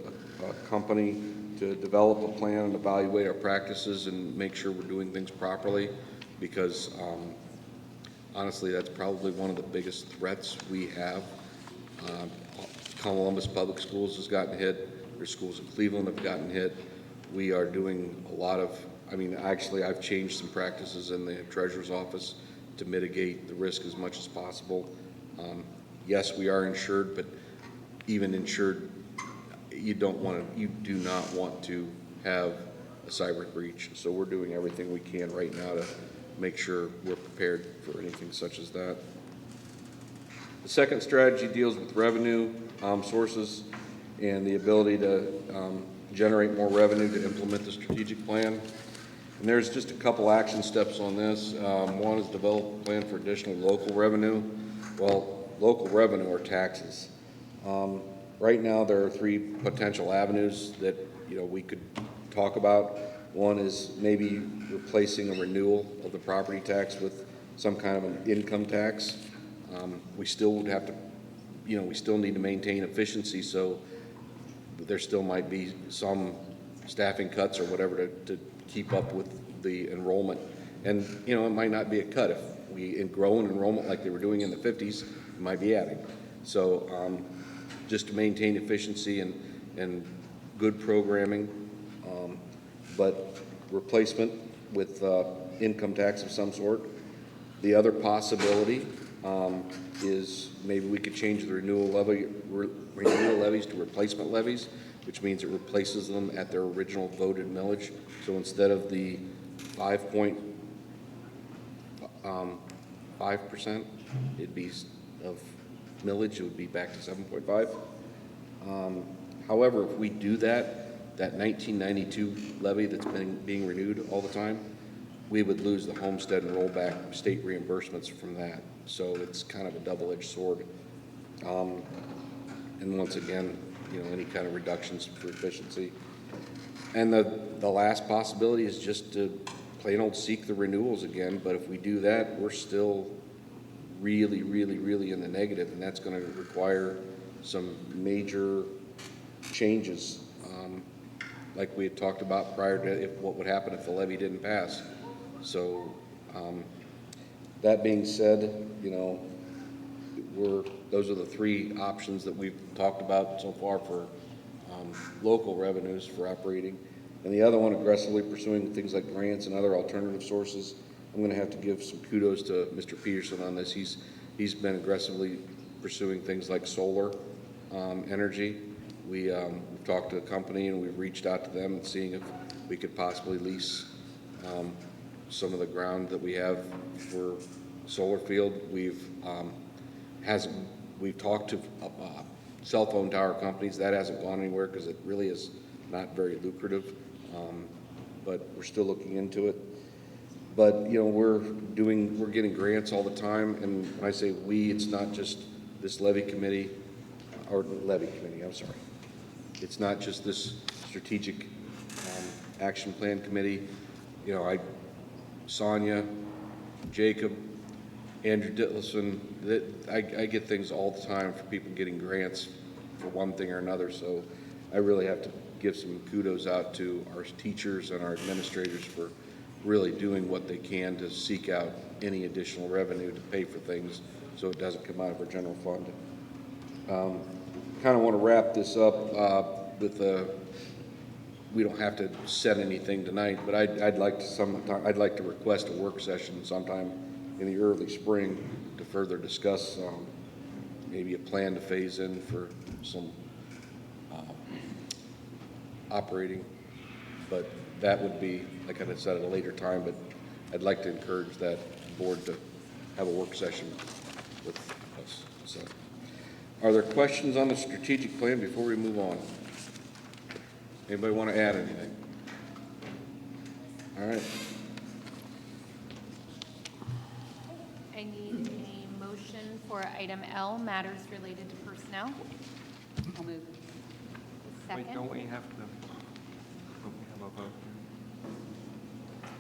C: company to develop a plan and evaluate our practices and make sure we're doing things properly, because honestly, that's probably one of the biggest threats we have. Columbus Public Schools has gotten hit. There's schools in Cleveland have gotten hit. We are doing a lot of, actually, I've changed some practices in the treasurer's office to mitigate the risk as much as possible. Yes, we are insured, but even insured, you do not want to have a cyber breach. So we're doing everything we can right now to make sure we're prepared for anything such as that. The second strategy deals with revenue sources and the ability to generate more revenue to implement the strategic plan. And there's just a couple action steps on this. One is develop a plan for additional local revenue. Well, local revenue are taxes. Right now, there are 3 potential avenues that we could talk about. One is maybe replacing a renewal of the property tax with some kind of an income tax. We still would have to, we still need to maintain efficiency, so there still might be some staffing cuts or whatever to keep up with the enrollment. And, it might not be a cut. If we grow in enrollment like they were doing in the 50s, it might be adding. So just to maintain efficiency and good programming, but replacement with income tax of some sort. The other possibility is maybe we could change the renewal levies to replacement levies, which means it replaces them at their original voted millage. So instead of the 5.5%, it'd be of millage, it would be back to 7.5. However, if we do that 1992 levy that's been being renewed all the time, we would lose the homestead and rollback state reimbursements from that. So it's kind of a double-edged sword. And once again, any kind of reductions for efficiency. And the last possibility is just to plain old seek the renewals again. But if we do that, we're still really, really, really in the negative, and that's going to require some major changes, like we had talked about prior to what would happen if the levy didn't pass. So that being said, those are the 3 options that we've talked about so far for local revenues for operating. And the other one, aggressively pursuing things like grants and other alternative sources. I'm going to have to give some kudos to Mr. Peterson on this. He's been aggressively pursuing things like solar energy. We've talked to a company and we've reached out to them and seeing if we could possibly lease some of the ground that we have for solar field. We've talked to cell phone tower companies. That hasn't gone anywhere because it really is not very lucrative, but we're still looking into it. But we're getting grants all the time, and when I say we, it's not just this levy committee, I'm sorry. It's not just this strategic action plan committee. Sonia, Jacob, Andrew Ditlison, I get things all the time for people getting grants for one thing or another. So I really have to give some kudos out to our teachers and our administrators for really doing what they can to seek out any additional revenue to pay for things so it doesn't come out of our general fund. Kind of want to wrap this up with we don't have to set anything tonight, but I'd like to request a work session sometime in the early spring to further discuss maybe a plan to phase in for some operating, but that would be, like I said, at a later time, but I'd like to encourage that board to have a work session with us. So, are there questions on the strategic plan before we move on? Anybody want to add anything? All right.
A: I need a motion for item L, matters related to personnel.
B: I'll move.
H: Wait,
A: Second.
H: don't we have to, don't we have a vote?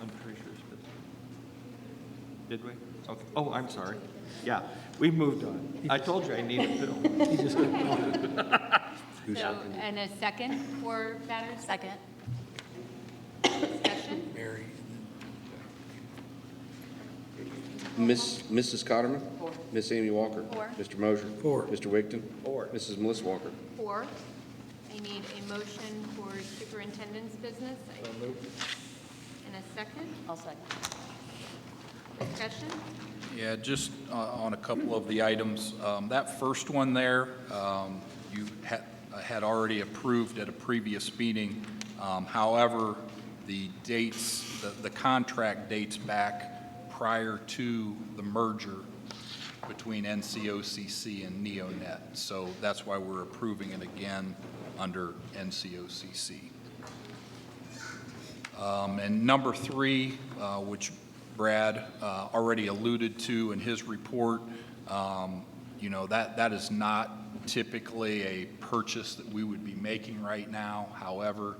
H: I'm pretty sure it's business. Did we? Okay. Oh, I'm sorry. Yeah, we moved on. I told you I needed to.
I: He just got voted.
A: So, and a second for matters?
B: Second.
A: Discussion?
I: Mary.
C: Mrs. Cotterman?
B: Four.
C: Miss Amy Walker?
A: Four.
C: Mr. Mosier?
I: Four.
C: Mr. Wigton?
H: Four.
C: Mrs. Melissa Walker?
A: 4. I need a motion for superintendent's business. And a second.
B: I'll second.
A: Discussion?
E: Yeah, just on a couple of the items. That first one there, you had already approved at a previous meeting. However, the dates, the contract dates back prior to the merger between NCOCC and NeoNet. So that's why we're approving it again under NCOCC. And number 3, which Brad already alluded to in his report, you know, that is not typically a purchase that we would be making right now. However,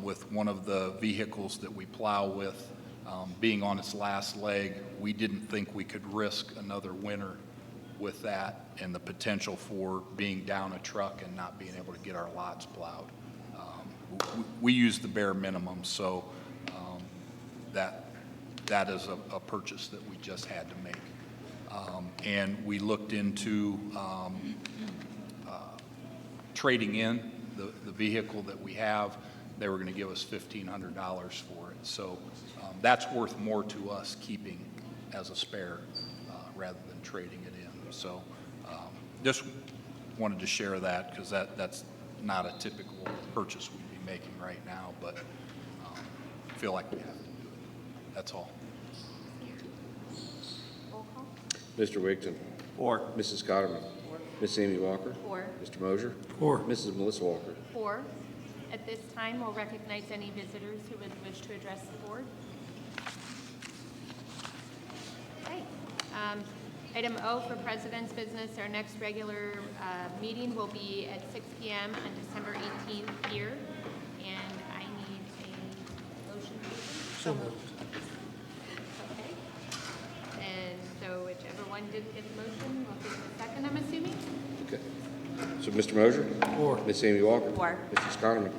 E: with one of the vehicles that we plow with being on its last leg, we didn't think we could risk another winter with that and the potential for being down a truck and not being able to get our lots plowed. We use the bare minimum, so that is a purchase that we just had to make. And we looked into trading in the vehicle that we have. They were going to give us $1,500 for it. So that's worth more to us keeping as a spare rather than trading it in. So just wanted to share that because that's not a typical purchase we'd be making right now, but feel like we have to do it. That's all.
A: Roll call?
C: Mr. Wigton?
H: 4.
C: Mrs. Cotterman? Miss Amy Walker?
A: 4.
C: Mr. Mosier?
I: 4.
C: Mrs. Melissa Walker?
A: 4. At this time, we'll recognize any visitors who would wish to address the board. Okay. Item O for President's Business, our next regular meeting will be at 6 p.m. on December 18th here. And I need a motion.
I: So moved.
A: Okay. And so whichever one didn't get the motion, we'll give it a second, I'm assuming.
C: Okay. So Mr. Mosier?
I: 4.
C: Miss Amy Walker?
B: Four.
C: Mrs. Cotterman?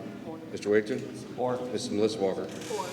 C: Mr. Wigton?
H: 4.
C: Mrs. Melissa Walker?
A: 4.